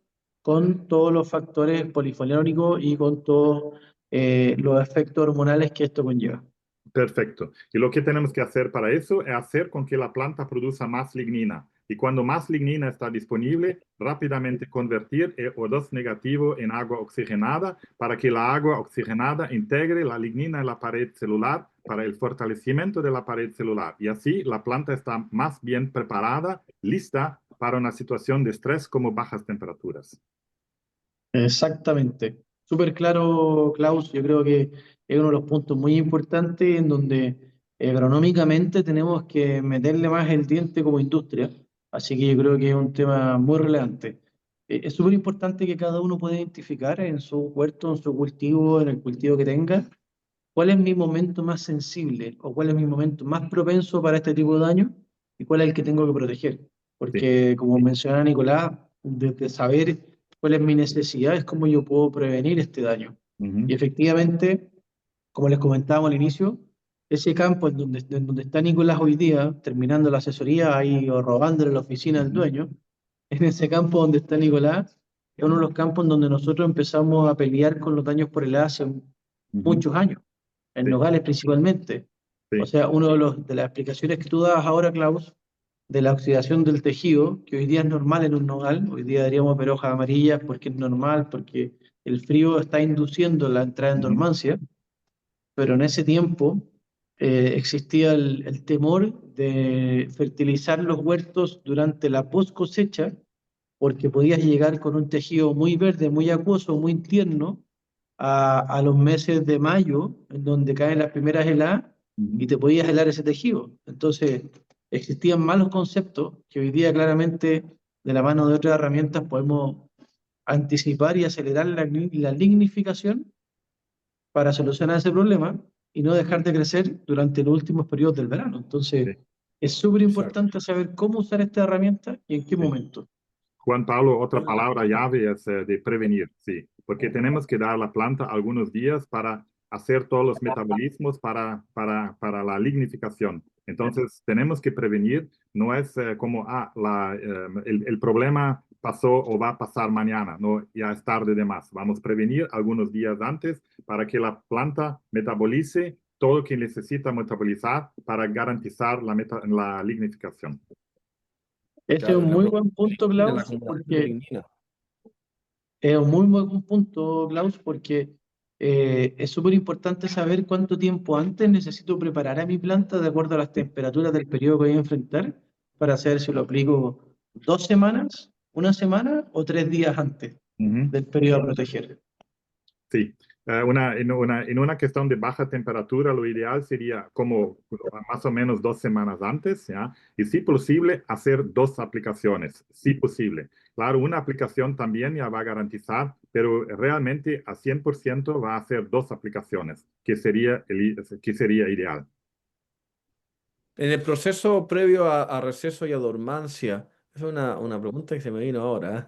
con todos los factores polifenólicos y con todos los efectos hormonales que esto conlleva. Perfecto. Y lo que tenemos que hacer para eso es hacer con que la planta produzca más lignina. Y cuando más lignina está disponible, rápidamente convertir el O2 negativo en agua oxigenada para que la agua oxigenada integre la lignina en la pared celular para el fortalecimiento de la pared celular. Y así la planta está más bien preparada, lista para una situación de estrés como bajas temperaturas. Exactamente. Súper claro, Klaus. Yo creo que es uno de los puntos muy importantes en donde agronómicamente tenemos que meterle más el diente como industria. Así que yo creo que es un tema muy relevante. Es súper importante que cada uno pueda identificar en su huerto, en su cultivo, en el cultivo que tenga, cuál es mi momento más sensible o cuál es mi momento más propenso para este tipo de daño y cuál es el que tengo que proteger. Porque, como mencionaba Nicolás, desde saber cuál es mi necesidad es cómo yo puedo prevenir este daño. Y efectivamente, como les comentábamos al inicio, ese campo en donde está Nicolás hoy día, terminando la asesoría ahí o robándole la oficina al dueño, en ese campo donde está Nicolás, es uno de los campos en donde nosotros empezamos a pelear con los daños por helada hace muchos años, en Sí. nogales principalmente. Sí. O sea, una de las explicaciones que tú dabas ahora, Klaus, de la oxidación del tejido, que hoy día es normal en un nogal, hoy día deberíamos ver hojas amarillas porque es normal, porque el frío está induciendo la entrada en dormancia, pero en ese tiempo existía el temor de fertilizar los huertos durante la post cosecha, porque podías llegar con un tejido muy verde, muy acuoso, muy tierno, a los meses de mayo, en donde caen las primeras heladas, y te podías helar ese tejido. Entonces, existían malos conceptos que hoy día claramente, de la mano de otras herramientas, podemos anticipar y acelerar la lignificación para solucionar ese problema y no dejar de crecer durante los últimos periodos del verano. Entonces, Sí. es súper importante saber cómo usar esta herramienta y en qué momento. Juan Pablo, otra palabra llave es de prevenir, sí, porque tenemos que dar a la planta algunos días para hacer todos los metabolismos para la lignificación. Entonces, tenemos que prevenir, no es como, el problema pasó o va a pasar mañana, no, ya es tarde de más. Vamos a prevenir algunos días antes para que la planta metabolice todo lo que necesita metabolizar para garantizar la lignificación. Este es un muy buen punto, de la Klaus, acumulación de porque lignina. es un muy buen punto, Klaus, porque es súper importante saber cuánto tiempo antes necesito preparar a mi planta de acuerdo a las temperaturas del periodo que voy a enfrentar para saber si lo aplico 2 semanas, 1 semana o 3 días antes del periodo a proteger. Sí, en una cuestión de baja temperatura, lo ideal sería como más o menos 2 semanas antes, ¿ya? Y si posible, hacer 2 aplicaciones, si posible. Claro, una aplicación también ya va a garantizar, pero realmente a 100% va a hacer 2 aplicaciones, que sería ideal. En el proceso previo a receso y a dormancia, esa es una pregunta que se me vino ahora.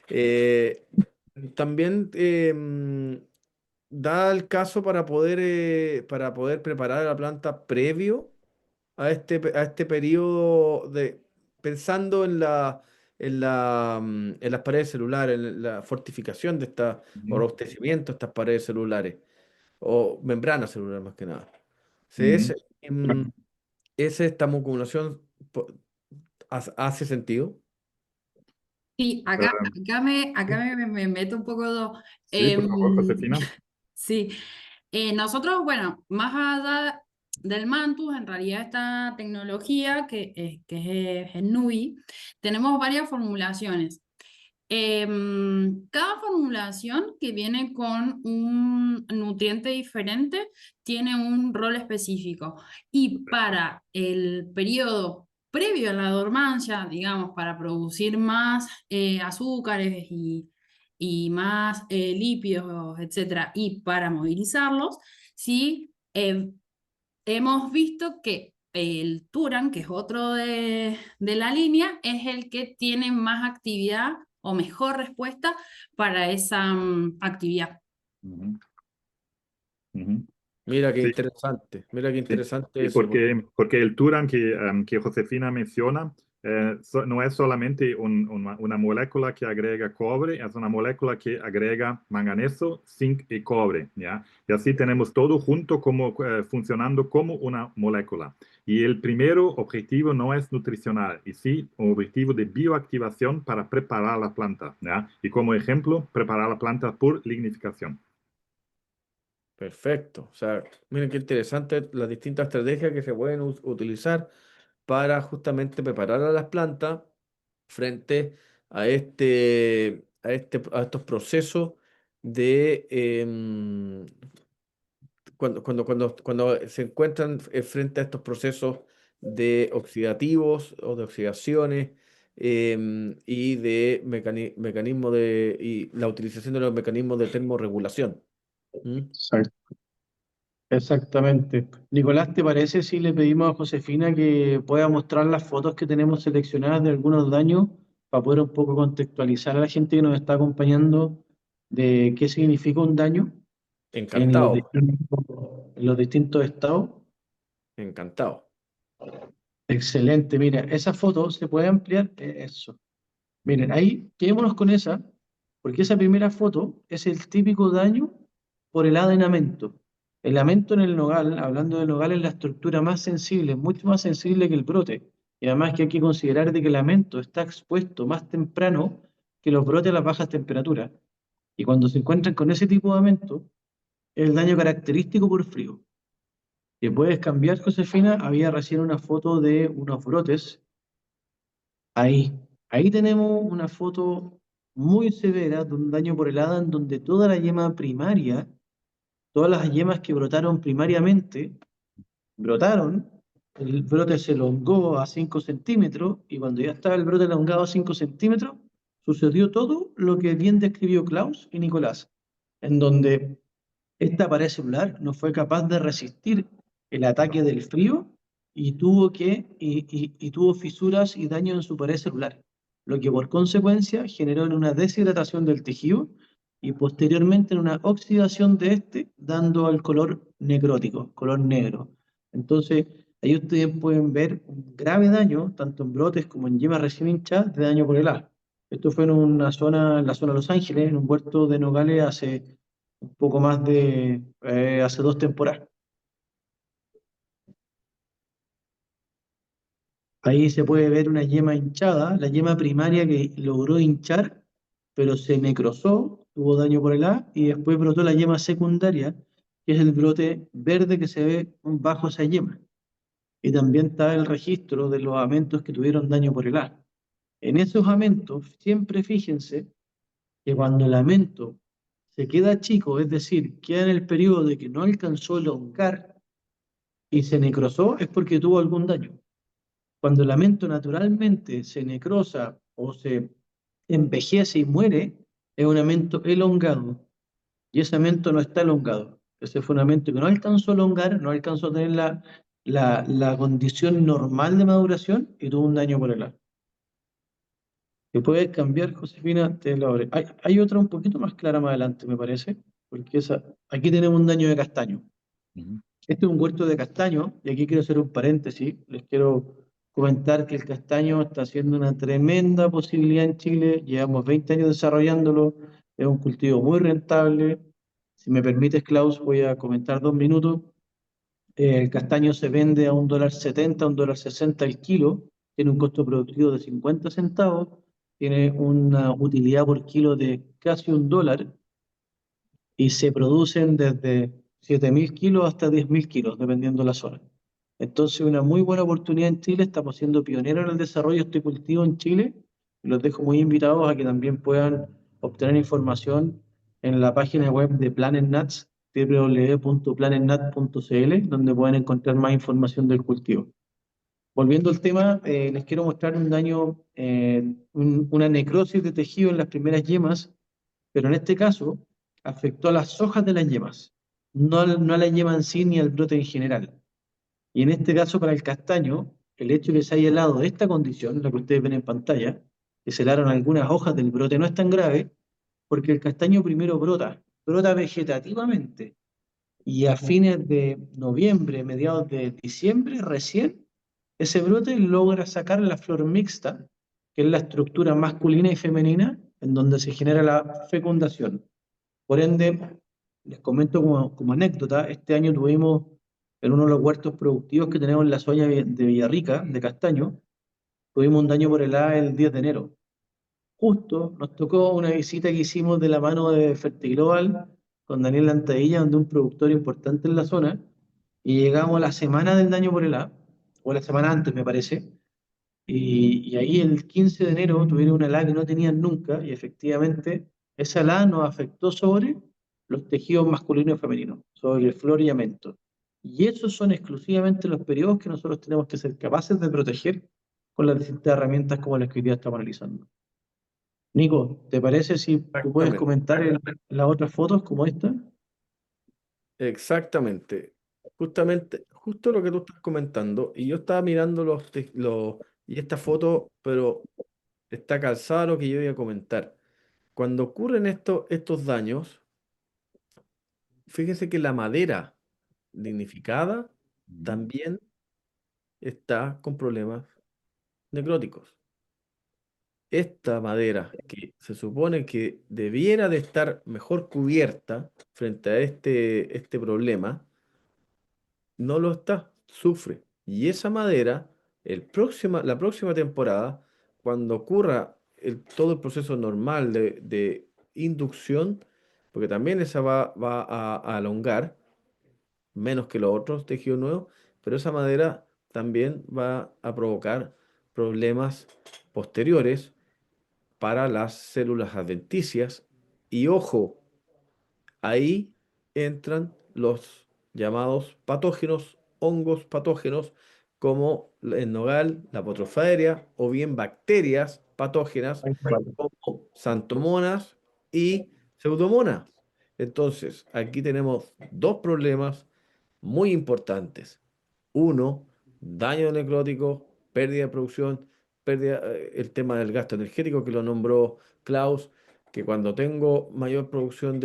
Eh, también da el caso para poder preparar la planta previo a este periodo pensando en las paredes celulares, en la fortificación de estas, o Ujú, robustecimiento de estas paredes celulares, o membranas celulares más que nada. Sí, ujú. esta acumulación hace sentido. Sí, Eh, me meto un poco. sí, por favor, em, Josefina. sí, nosotros, bueno, más allá del Mantus, en realidad esta tecnología que es el NUI, tenemos varias formulaciones. Cada formulación que viene con un nutriente diferente tiene un rol específico. Y para el periodo previo a la dormancia, digamos, para producir más azúcares y más lípidos, etcétera, y para movilizarlos, sí, hemos visto que el Turan, que es otro de la línea, es el que tiene más actividad o mejor respuesta para esa actividad. Ujú, ujú. Sí, Mira qué sí, interesante sí, eso. porque el Turan que Josefina menciona no es solamente una molécula que agrega cobre, es una molécula que agrega manganeso, zinc y cobre, ¿ya? Y así tenemos todo junto como, funcionando como una molécula. Y el primero objetivo no es nutricional, y sí un objetivo de bioactivación para preparar la planta, ¿ya? Y como ejemplo, preparar la planta por lignificación. Perfecto. O sea, miren qué interesante las distintas estrategias que se pueden utilizar para justamente preparar a las plantas frente a estos procesos de cuando se encuentran frente a estos procesos de oxidativos o de oxidaciones y de mecanismos y la utilización de los mecanismos de termorregulación. ¿Mm? Exacto. Exactamente. Nicolás, ¿te parece si le pedimos a Josefina que pueda mostrar las fotos que tenemos seleccionadas de algunos daños para poder un poco contextualizar a la gente que nos está acompañando de qué significa un daño Encantado, en los distintos estados? encantado. Excelente, mira, esa foto se puede ampliar. Eso. Miren, ahí quedémonos con esa, porque esa primera foto es el típico daño por el adenamento. El lamento en el nogal, hablando del nogal, es la estructura más sensible, mucho más sensible que el brote. Y además que hay que considerar de que el lamento está expuesto más temprano que los brotes a las bajas temperaturas. Y cuando se encuentran con ese tipo de lamento, es el daño característico por frío. Que puedes cambiar, Josefina, había recién una foto de unos brotes. Ahí tenemos una foto muy severa de un daño por helada en donde toda la yema primaria, todas las yemas que brotaron primariamente, brotaron, el brote se elongó a 5 centímetros y cuando ya estaba el brote elongado a 5 centímetros, sucedió todo lo que bien describió Klaus y Nicolás, en donde esta pared celular no fue capaz de resistir el ataque del frío y tuvo fisuras y daño en su pared celular, lo que por consecuencia generó en una deshidratación del tejido y posteriormente en una oxidación de este, dando al color necrótico, color negro. Entonces, ahí ustedes pueden ver un grave daño, tanto en brotes como en yemas recién hinchadas, de daño por helada. Esto fue en la zona de Los Ángeles, en un huerto de nogales hace un poco más de hace 2 temporadas. Ahí se puede ver una yema hinchada, la yema primaria que logró hinchar, pero se necrosó, tuvo daño por el A, y después brotó la yema secundaria, que es el brote verde que se ve bajo esa yema. Y también está el registro de los amentos que tuvieron daño por el A. En esos amentos, siempre fíjense que cuando el amento se queda chico, es decir, queda en el periodo de que no alcanzó a elongar y se necrosó, es porque tuvo algún daño. Cuando el lamento naturalmente se necrosa o se envejece y muere, es un lamento elongado. Y ese lamento no está elongado. Ese fue un lamento que no alcanzó a elongar, no alcanzó a tener la condición normal de maduración y tuvo un daño por helado. ¿Te puedes cambiar, Josefina? Te lo abre. Hay otra un poquito más clara más adelante, me parece, porque aquí tenemos un daño de castaño. Ujú. Este es un huerto de castaño, y aquí quiero hacer un paréntesis. Les quiero comentar que el castaño está siendo una tremenda posibilidad en Chile. Llevamos 20 años desarrollándolo. Es un cultivo muy rentable. Si me permites, Klaus, voy a comentar 2 minutos. El castaño se vende a $1.70, $1.60 el kilo. Tiene un costo productivo de 50 centavos. Tiene una utilidad por kilo de casi $1 y se producen desde 7.000 kilos hasta 10.000 kilos, dependiendo de la zona. Entonces, una muy buena oportunidad en Chile. Estamos siendo pioneros en el desarrollo de este cultivo en Chile. Y los dejo muy invitados a que también puedan obtener información en la página web de Planet Nuts, www.planetnut.cl, donde pueden encontrar más información del cultivo. Volviendo al tema, les quiero mostrar un daño, una necrosis de tejido en las primeras yemas, pero en este caso afectó a las hojas de las yemas, no a la yema en sí ni al brote en general. Y en este caso, para el castaño, el hecho de que se haya helado esta condición, la que ustedes ven en pantalla, que se helaron algunas hojas del brote, no es tan grave, porque el castaño primero brota vegetativamente, y a fines de noviembre, mediados de diciembre, recién ese brote logra sacar la flor mixta, que es la estructura masculina y femenina, en donde se genera la fecundación. Por ende, les comento como anécdota, este año tuvimos en uno de los huertos productivos que tenemos en la zona de Villarrica, de Castaño, tuvimos un daño por helada el 10 de enero. Justo nos tocó una visita que hicimos de la mano de Fertiglobal con Daniel Lantadilla, donde un productor importante en la zona, y llegamos a la semana del daño por helada, o la semana antes me parece, y ahí el 15 de enero tuvieron una helada que no tenían nunca, y efectivamente esa helada nos afectó sobre los tejidos masculinos y femeninos, sobre el flor y amento. Y esos son exclusivamente los periodos que nosotros tenemos que ser capaces de proteger con las distintas herramientas como las que hoy día estamos analizando. Nico, ¿te parece si tú puedes Exactamente. comentar las otras fotos como esta? Exactamente. Justamente, justo lo que tú estás comentando. Y yo estaba mirando y esta foto, pero está calzado lo que yo iba a comentar. Cuando ocurren estos daños, fíjense que la madera lignificada Ujú. también está con problemas necróticos. Esta madera, que se supone que debiera de estar mejor cubierta frente a este problema, no lo está, sufre. Y esa madera, la próxima temporada, cuando ocurra todo el proceso normal de inducción, porque también esa va a alongar, menos que los otros tejidos nuevos, pero esa madera también va a provocar problemas posteriores para las células adventicias. Y ojo, ahí entran los llamados patógenos, hongos patógenos, como el nogal, la potrofaeria, o bien bacterias patógenas como santomonas y pseudomonas. Entonces, aquí tenemos dos problemas muy importantes. Uno, daño necrótico, pérdida de producción, el tema del gasto energético que lo nombró Klaus, que cuando tengo mayor producción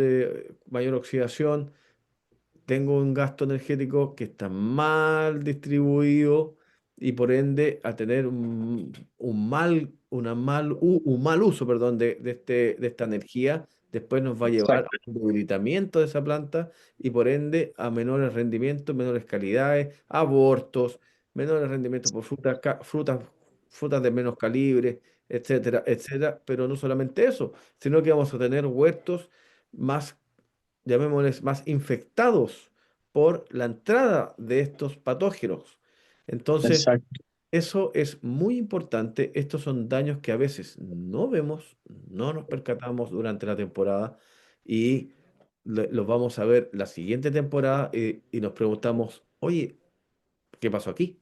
mayor oxidación, tengo un gasto energético que está mal distribuido y por ende a tener un mal uso, perdón, de esta energía, después nos va a llevar a Exacto. un debilitamiento de esa planta y por ende a menores rendimientos, menores calidades, abortos, menores rendimientos por frutas de menos calibre, etcétera, etcétera. Pero no solamente eso, sino que vamos a tener huertos más, llamémosles, más infectados por la entrada de estos patógenos. Entonces, Exacto. eso es muy importante. Estos son daños que a veces no vemos, no nos percatamos durante la temporada y los vamos a ver la siguiente temporada y nos preguntamos, oye, ¿qué pasó aquí?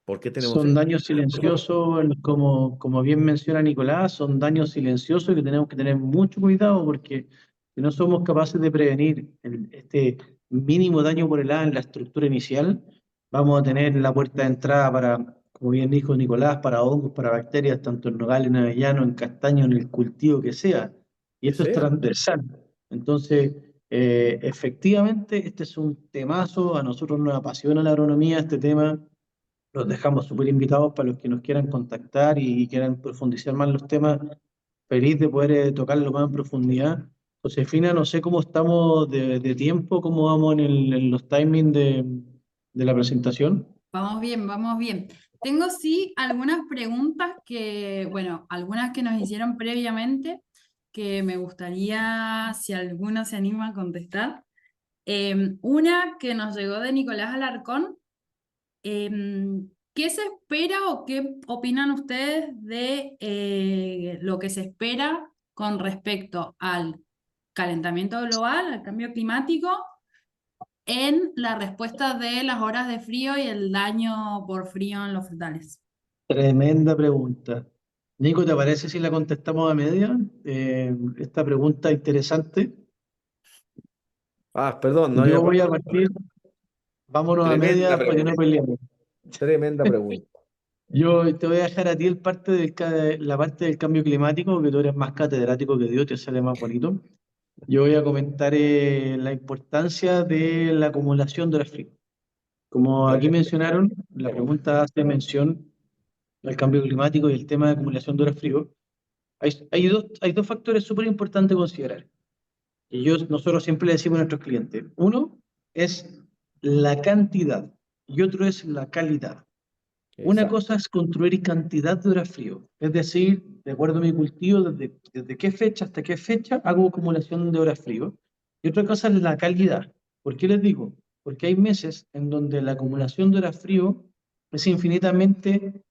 ¿Por qué tenemos Son esto? daños silenciosos, como bien menciona Nicolás, son daños silenciosos que tenemos que tener mucho cuidado porque si no somos capaces de prevenir este mínimo daño por helada en la estructura inicial, vamos a tener la puerta de entrada para, como bien dijo Nicolás, para hongos, para bacterias, tanto en nogal, en avellano, en castaño, en el cultivo que sea. Y Que esto es sea. transversal. Entonces, efectivamente, este es un temazo. A nosotros nos apasiona la agronomía, este tema. Los dejamos súper invitados para los que nos quieran contactar y quieran profundizar más los temas. Feliz de poder tocarlo más en profundidad. Josefina, no sé cómo estamos de tiempo, cómo vamos en los timings de la presentación. Vamos bien, vamos bien. Tengo sí algunas preguntas que, bueno, algunas que nos hicieron previamente, que me gustaría, si alguno se anima a contestar. Una que nos llegó de Nicolás Alarcón. ¿Qué se espera o qué opinan ustedes de lo que se espera con respecto al calentamiento global, al cambio climático, en la respuesta de las horas de frío y el daño por frío en los frutales? Tremenda pregunta. Nico, ¿te parece si la contestamos a media? Esta pregunta interesante. Perdón, no había Yo voy a puesto. partir, vámonos a Tremenda media para que no pregunta. peleemos. Tremenda pregunta. Yo te voy a dejar a ti la parte del cambio climático, que tú eres más catedrático que Dios, te sale más bonito. Yo voy a comentar la importancia de la acumulación de horas frío. Como aquí mencionaron, la pregunta hace mención al cambio climático y el tema de acumulación de horas frío. Hay dos factores súper importantes a considerar. Y nosotros siempre le decimos a nuestros clientes. Uno es la cantidad y otro es la calidad. Una Exacto. cosa es construir cantidad de horas frío, es decir, de acuerdo a mi cultivo, desde qué fecha hasta qué fecha hago acumulación de horas frío. Y otra cosa es la calidad. ¿Por qué les digo? Porque hay meses en donde la acumulación de horas frío es infinitamente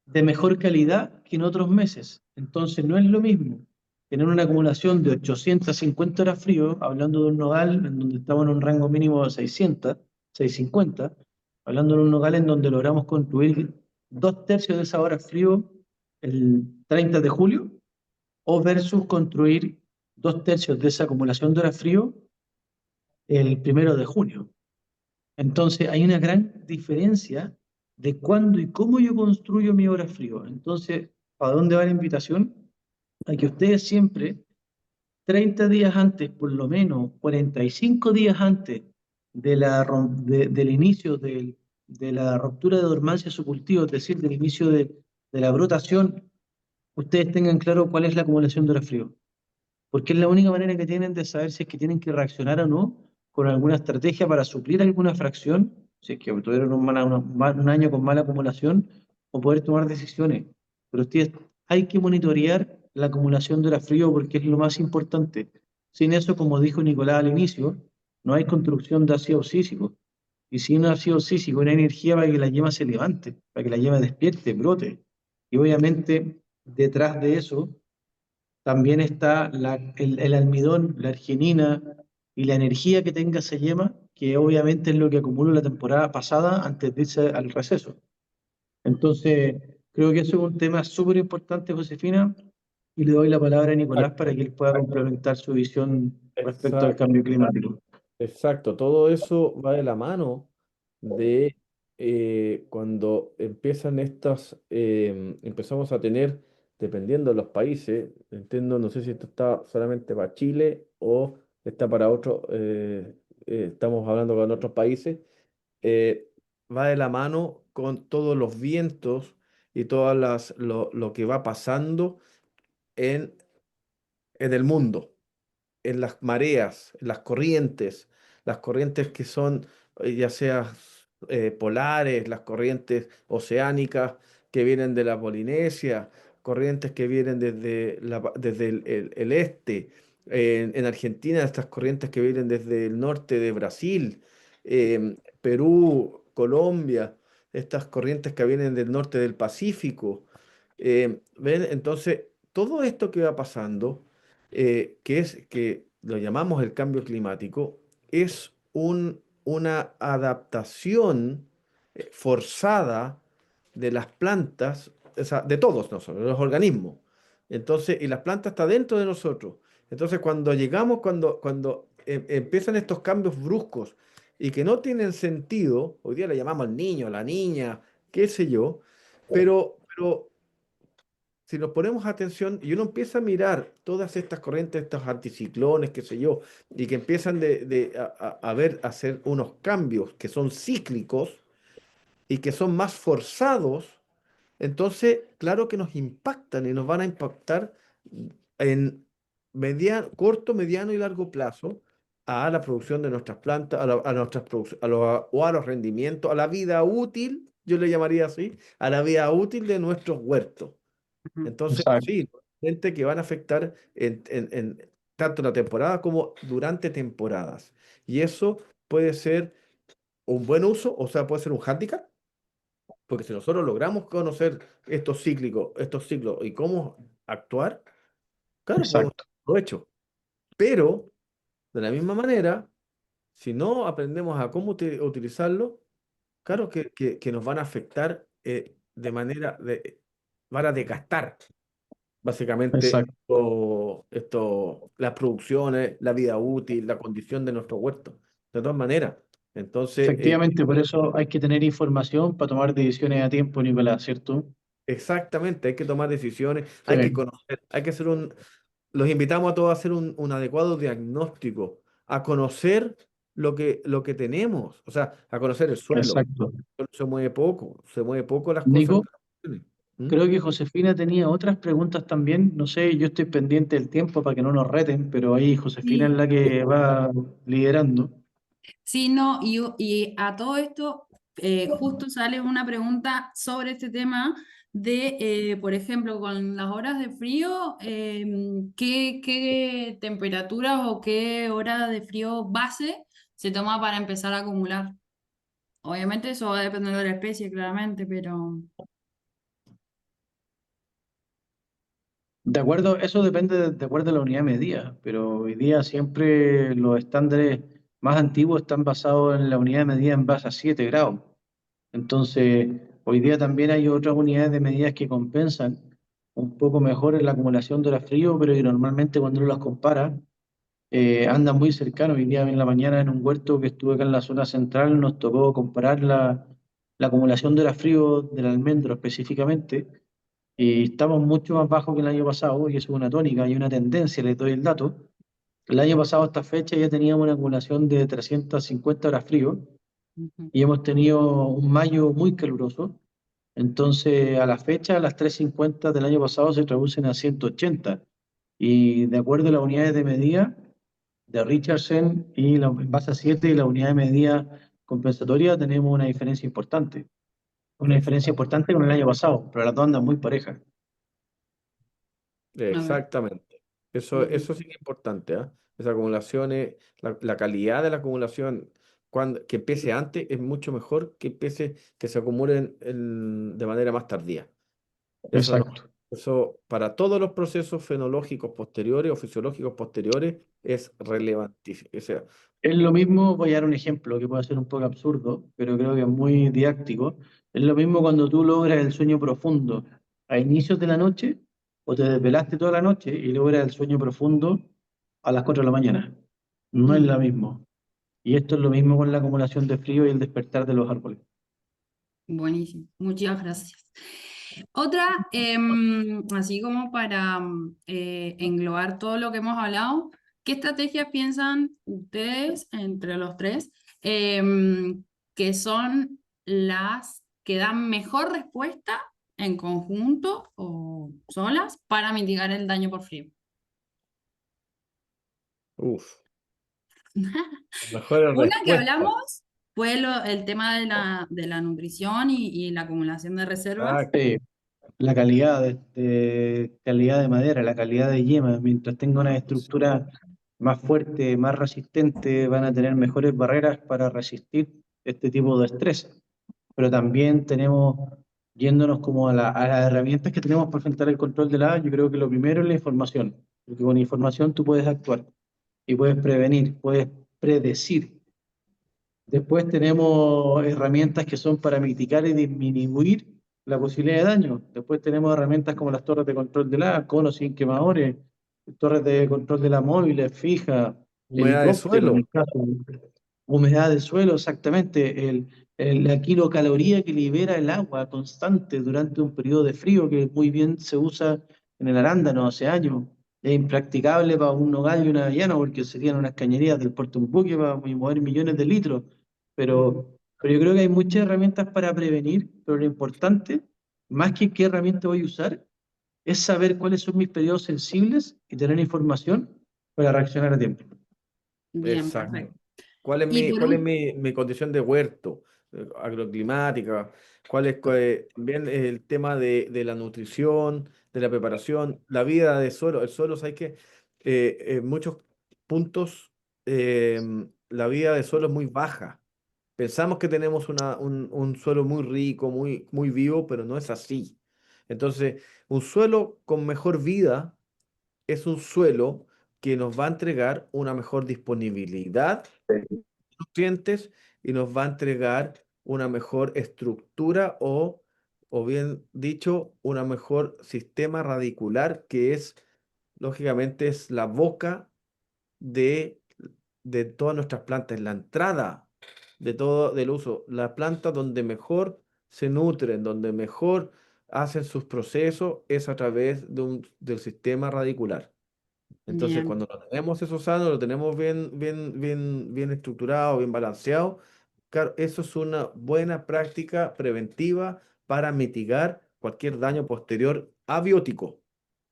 de mejor calidad que en otros meses. Entonces no es lo mismo tener una acumulación de 850 horas frío, hablando de un nogal en donde estamos en un rango mínimo de 600, 650, hablando de un nogal en donde logramos construir 2/3 de esa hora frío el 30 de julio, o versus construir 2/3 de esa acumulación de horas frío el 1 de junio. Entonces, hay una gran diferencia de cuándo y cómo yo construyo mi hora frío. Entonces, ¿para dónde va la invitación? A que ustedes siempre, 30 días antes, por lo menos 45 días antes del inicio de la ruptura de dormancia de su cultivo, es decir, del inicio de la brotación, ustedes tengan claro cuál es la acumulación de hora frío, porque es la única manera que tienen de saber si es que tienen que reaccionar o no con alguna estrategia para suplir alguna fracción, si es que tuvieron un año con mala acumulación, o poder tomar decisiones. Pero ustedes hay que monitorear la acumulación de la frío porque es lo más importante. Sin eso, como dijo Nicolás al inicio, no hay construcción de ácido císico. Y sin ácido císico, no hay energía para que la yema se levante, para que la yema despierte, brote. Y obviamente, detrás de eso también está el almidón, la arginina y la energía que tenga esa yema, que obviamente es lo que acumuló la temporada pasada antes de irse al receso. Entonces, creo que eso es un tema súper importante, Josefina, y le doy la palabra a Nicolás para que él pueda complementar su visión respecto al Exacto. cambio climático. Exacto, todo eso va de la mano de cuando empiezan empezamos a tener, dependiendo de los países, entiendo, no sé si esto está solamente para Chile o está para otro, estamos hablando con otros países, eh, va de la mano con todos los vientos y lo que va pasando en, en el mundo, en las mareas, en las corrientes que son ya sea polares, las corrientes oceánicas que vienen de la Polinesia, corrientes que vienen desde el este, en Argentina estas corrientes que vienen desde el norte de Brasil, Perú, Colombia, estas corrientes que vienen del norte del Pacífico. ¿Ven? Entonces, todo esto que va pasando que lo llamamos el cambio climático, es una adaptación forzada de las plantas, o sea, de todos nosotros, de los organismos. Entonces, y las plantas está dentro de nosotros. Entonces, cuando empiezan estos cambios bruscos, y que no tienen sentido, hoy día le llamamos al niño, a la niña, qué sé yo, pero si nos ponemos atención y uno empieza a mirar todas estas corrientes, estos anticiclones, qué sé yo, y que empiezan a ver, a hacer unos cambios que son cíclicos y que son más forzados, entonces, claro que nos impactan y nos van a impactar en corto, mediano y largo plazo a la producción de nuestras plantas, a nuestras o a los rendimientos, a la vida útil, yo le llamaría así, a la vida útil de nuestros huertos. Ujú. Entonces, Exacto, sí, gente que van a afectar tanto en la temporada como durante temporadas. Y eso puede ser un buen uso, o sea, puede ser un hándicap, porque si nosotros logramos conocer estos ciclos y cómo actuar, claro, podemos exacto, provecho. Pero, de la misma manera, si no aprendemos a cómo utilizarlo, claro que nos van a afectar van a desgastar básicamente exacto. las producciones, la vida útil, la condición de nuestro huerto. De todas maneras, entonces, Efectivamente, por eso hay que tener información para tomar decisiones a tiempo, Nicolás, ¿cierto? exactamente, hay que tomar decisiones, Sí, hay que conocer, hay que hacer los invitamos a todos a hacer un adecuado diagnóstico, a conocer lo que tenemos, o sea, a conocer el suelo. exacto. Se mueve poco las cosas. Nico, ¿Mm? creo que Josefina tenía otras preguntas también. No sé, yo estoy pendiente del tiempo para que no nos reten, pero ahí Josefina es Sí, la que va liderando. sí, no, y a todo esto justo sale una pregunta sobre este tema de, por ejemplo, con las horas de frío, ¿qué temperaturas o qué hora de frío base se toma para empezar a acumular? Obviamente eso va a depender de la especie, claramente, pero... De acuerdo, eso depende de acuerdo a la unidad medida, pero hoy día siempre los estándares más antiguos están basados en la unidad de medida en base a 7 grados. Entonces, hoy día también hay otras unidades de medidas que compensan un poco mejor en la acumulación de hora frío, pero que normalmente cuando uno las compara, andan muy cercanos. Hoy día en la mañana en un huerto que estuve acá en la zona central nos tocó comparar la acumulación de hora frío del almendro específicamente y estamos mucho más bajos que el año pasado y eso es una tónica y una tendencia, les doy el dato. El año pasado a esta fecha ya teníamos una acumulación de 350 horas frío Ujú. y hemos tenido un mayo muy caluroso. Entonces, a la fecha, las 350 del año pasado se traducen a 180. Y de acuerdo a las unidades de medida de Richardson y la base 7 y la unidad de medida compensatoria, tenemos una diferencia importante. Una diferencia importante con el año pasado, pero las dos andan muy parejas. Ok. Exactamente. Ujú. Eso sí que es importante, ¿ah? Esa acumulación la calidad de la acumulación, que empiece antes, es mucho mejor que empiece, que se acumulen de manera más tardía. Eso no. Exacto. Eso para todos los procesos fenológicos posteriores o fisiológicos posteriores es relevantísimo. O sea, Es lo mismo, voy a dar un ejemplo que puede ser un poco absurdo, pero creo que es muy didáctico. Es lo mismo cuando tú logras el sueño profundo a inicios de la noche o te desvelaste toda la noche y logras el sueño profundo a las 4 de la mañana. No es Mm, lo mismo. Y esto es lo mismo con la acumulación de frío y el despertar de los árboles. buenísimo, muchas gracias. Otra, así como para englobar todo lo que hemos hablado, ¿qué estrategias piensan ustedes entre los tres que son las que dan mejor respuesta en conjunto o solas para mitigar el daño por frío? uf, mejores Una que respuestas. hablamos fue el tema de la nutrición y la acumulación de reservas. Ah, La calidad calidad de madera, la calidad de yema, mientras tenga una estructura más fuerte, más resistente, van a tener mejores barreras para resistir este tipo de estrés. Pero también tenemos, yéndonos como a las herramientas que tenemos para enfrentar el control del agua, yo creo que lo primero es la información, porque con información tú puedes actuar y puedes prevenir, puedes predecir. Después tenemos herramientas que son para mitigar y disminuir la posibilidad de daño. Después tenemos herramientas como las torres de control del agua, conos sin quemadores, torres de control de la móviles, fija, humedad de helicóptero en suelo. el caso. Humedad del suelo, exactamente. La kilocaloría que libera el agua constante durante un periodo de frío, que muy bien se usa en el arándano hace años. Es impracticable para un nogal y una avellana porque serían unas cañerías del puerto de un buque para mover millones de litros. Pero yo creo que hay muchas herramientas para prevenir, pero lo importante, más que qué herramienta voy a usar, es saber cuáles son mis periodos sensibles y tener información para reaccionar a tiempo. Bien, Exacto. perfecto. ¿Cuál es Y mi, por cuál es un, mi condición de huerto, agroclimática? ¿Cuál es también el tema de la nutrición, de la preparación, la vida de suelo? El suelo, ¿sabes qué? En muchos puntos la vida de suelo es muy baja. Pensamos que tenemos un suelo muy rico, muy vivo, pero no es así. Entonces, un suelo con mejor vida es un suelo que nos va a entregar una mejor disponibilidad de nutrientes y nos va a entregar una mejor estructura o bien dicho, una mejor sistema radicular que es, lógicamente, es la boca de, de todas nuestras plantas, la entrada de todo del uso, la planta donde mejor se nutren, donde mejor hacen sus procesos es a través del sistema radicular. Entonces, bien, cuando lo tenemos eso sano, lo tenemos bien estructurado, bien balanceado, claro, eso es una buena práctica preventiva para mitigar cualquier daño posterior abiótico.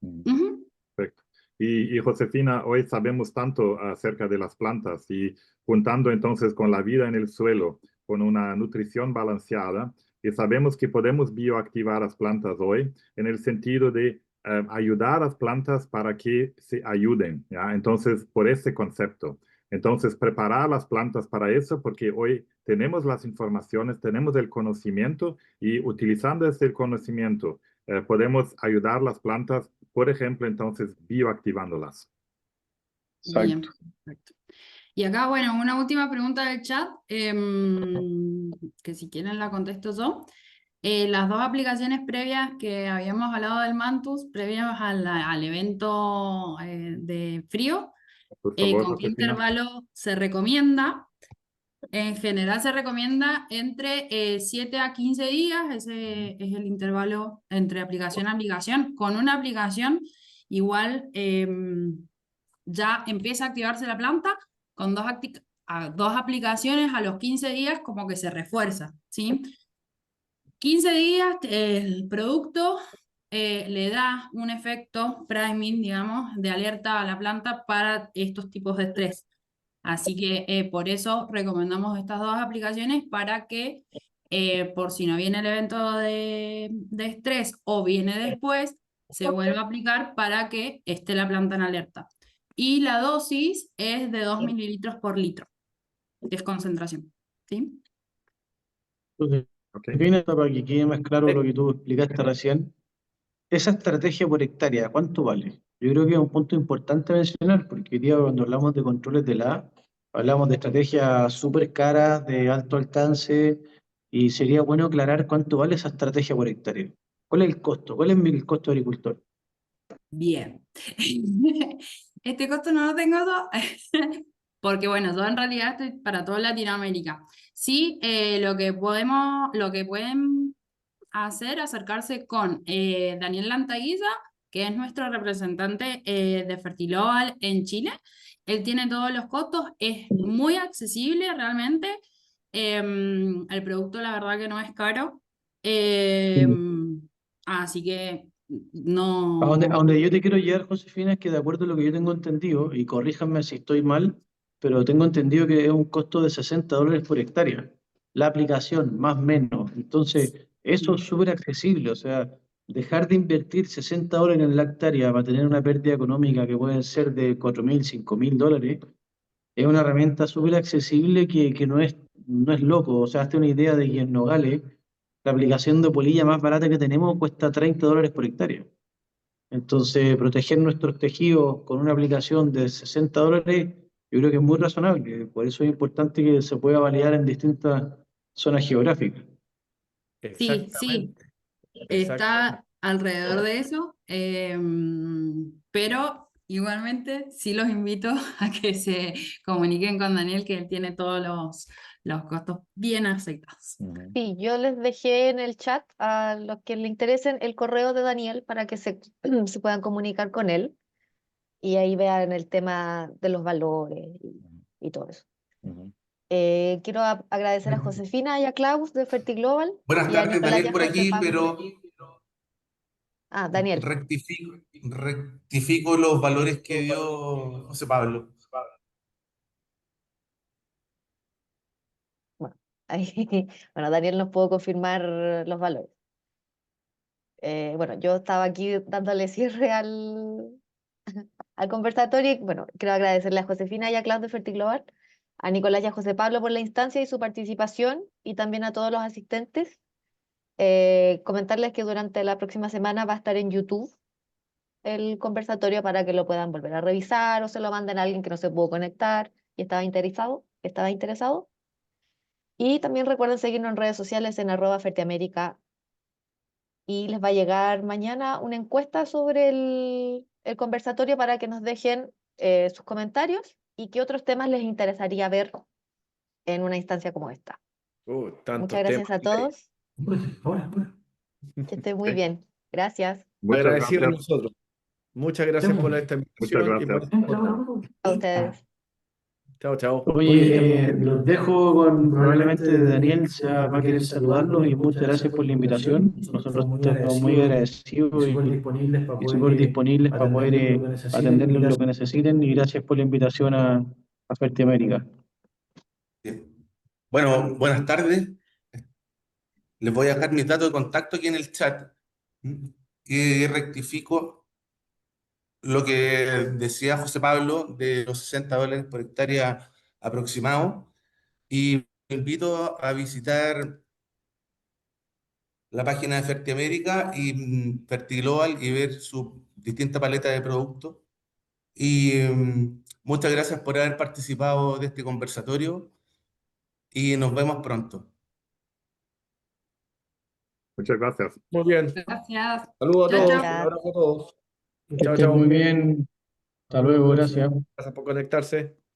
ujú, Perfecto. Y Josefina, hoy sabemos tanto acerca de las plantas y juntando entonces con la vida en el suelo, con una nutrición balanceada, y sabemos que podemos bioactivar las plantas hoy en el sentido de ayudar a las plantas para que se ayuden, ¿ya? Entonces, por ese concepto. Entonces, preparar las plantas para eso, porque hoy tenemos las informaciones, tenemos el conocimiento y utilizando ese conocimiento podemos ayudar las plantas, por ejemplo, entonces bioactivándolas. bien, Exacto. perfecto. Y acá, bueno, una última pregunta del chat, que si quieren la contesto yo. Las dos aplicaciones previas que habíamos hablado del Mantus, previas al evento de frío, Por favor, ¿con qué Josefina. intervalo se recomienda? En general se recomienda entre 7 a 15 días, ese es el intervalo entre aplicación a aplicación. Con una aplicación igual ya empieza a activarse la planta, con dos aplicaciones a los 15 días como que se refuerza, ¿sí? 15 días el producto le da un efecto priming, digamos, de alerta a la planta para estos tipos de estrés. Así que por eso recomendamos estas dos aplicaciones para que por si no viene el evento de estrés o viene después, se vuelva a aplicar para que esté la planta en alerta. Y la dosis es de 2 mililitros por litro, que es concentración. ¿Sí? Entonces, Ok. Josefina, para que quede más claro lo que tú explicaste recién, esa estrategia por hectárea, ¿cuánto vale? Yo creo que es un punto importante mencionar, porque hoy día cuando hablamos de controles de la, hablamos de estrategias súper caras, de alto alcance, y sería bueno aclarar cuánto vale esa estrategia por hectárea. ¿Cuál es el costo? ¿Cuál es el costo agricultor? Bien. Este costo no lo tengo yo, porque bueno, yo en realidad estoy para toda Latinoamérica. Sí, lo que pueden hacer, acercarse con Daniel Lantaguilla, que es nuestro representante de Fertilobal en Chile. Él tiene todos los costos, es muy accesible realmente. El producto, la verdad que no es caro. Así que A no. donde yo te quiero llegar, Josefina, es que de acuerdo a lo que yo tengo entendido, y corríjanme si estoy mal, pero tengo entendido que es un costo de $60 por hectárea, la aplicación, más o menos. Entonces, eso es súper accesible, o sea, dejar de invertir $60 en la hectárea para tener una pérdida económica que pueden ser de 4.000, $5.000, es una herramienta súper accesible que no es loco. O sea, hazte una idea de que en Nogales, la aplicación de polilla más barata que tenemos cuesta $30 por hectárea. Entonces, proteger nuestros tejidos con una aplicación de $60, yo creo que es muy razonable. Por eso es importante que se pueda validar en distintas zonas geográficas. Sí, sí, Exactamente. está alrededor de eso, pero Igualmente, sí los invito a que se comuniquen con Daniel, que él tiene todos los costos bien aceitados. Ujú. Sí, yo les dejé en el chat a los que le interesen el correo de Daniel para que se puedan comunicar con él y ahí vean el tema de los valores y todo eso. Ujú. Quiero agradecer a Josefina y a Klaus de Fertiglobal Buenas y a tardes, Nicolás y Daniel a por José aquí, Pablo. pero Ah, Daniel. rectifico los valores que dio José Pablo. Bueno, bueno, Daniel nos pudo confirmar los valores. Bueno, yo estaba aquí dándole cierre al conversatorio y bueno, quiero agradecerle a Josefina y a Klaus de Fertiglobal, a Nicolás y a José Pablo por la instancia y su participación y también a todos los asistentes. Comentarles que durante la próxima semana va a estar en YouTube el conversatorio para que lo puedan volver a revisar o se lo manden a alguien que no se pudo conectar y estaba interesado. Y también recuerden seguirnos en redes sociales en @Fertiamérica y les va a llegar mañana una encuesta sobre el conversatorio para que nos dejen sus comentarios y qué otros temas les interesaría ver en una instancia como esta. Muchas Tantos gracias a temas. todos, que estén muy Sí. bien. Gracias Muchas Agradecidos gracias. nosotros. Muchas gracias por esta invitación y por gracias. a ustedes. Chao, chao. Oye, los dejo con, probablemente Daniel va a querer saludarlos y muchas gracias por la invitación. Nosotros estamos muy agradecidos y súper disponibles para poder atenderles lo que necesiten y gracias por la invitación a Fertiamérica. Bien. Bueno, buenas tardes. Les voy a dejar mis datos de contacto aquí en el chat. Y rectifico lo que decía José Pablo de los $60 por hectárea aproximado. Y invito a visitar la página de Fertiamérica y Fertiglobal y ver su distinta paleta de productos. Y muchas gracias por haber participado de este conversatorio y nos vemos pronto. Muchas gracias. Muy bien. Gracias. Saludos a Chao, todos. chao. Un abrazo a todos. Que Chao, estén chao. muy bien. Hasta luego, gracias. Gracias por conectarse.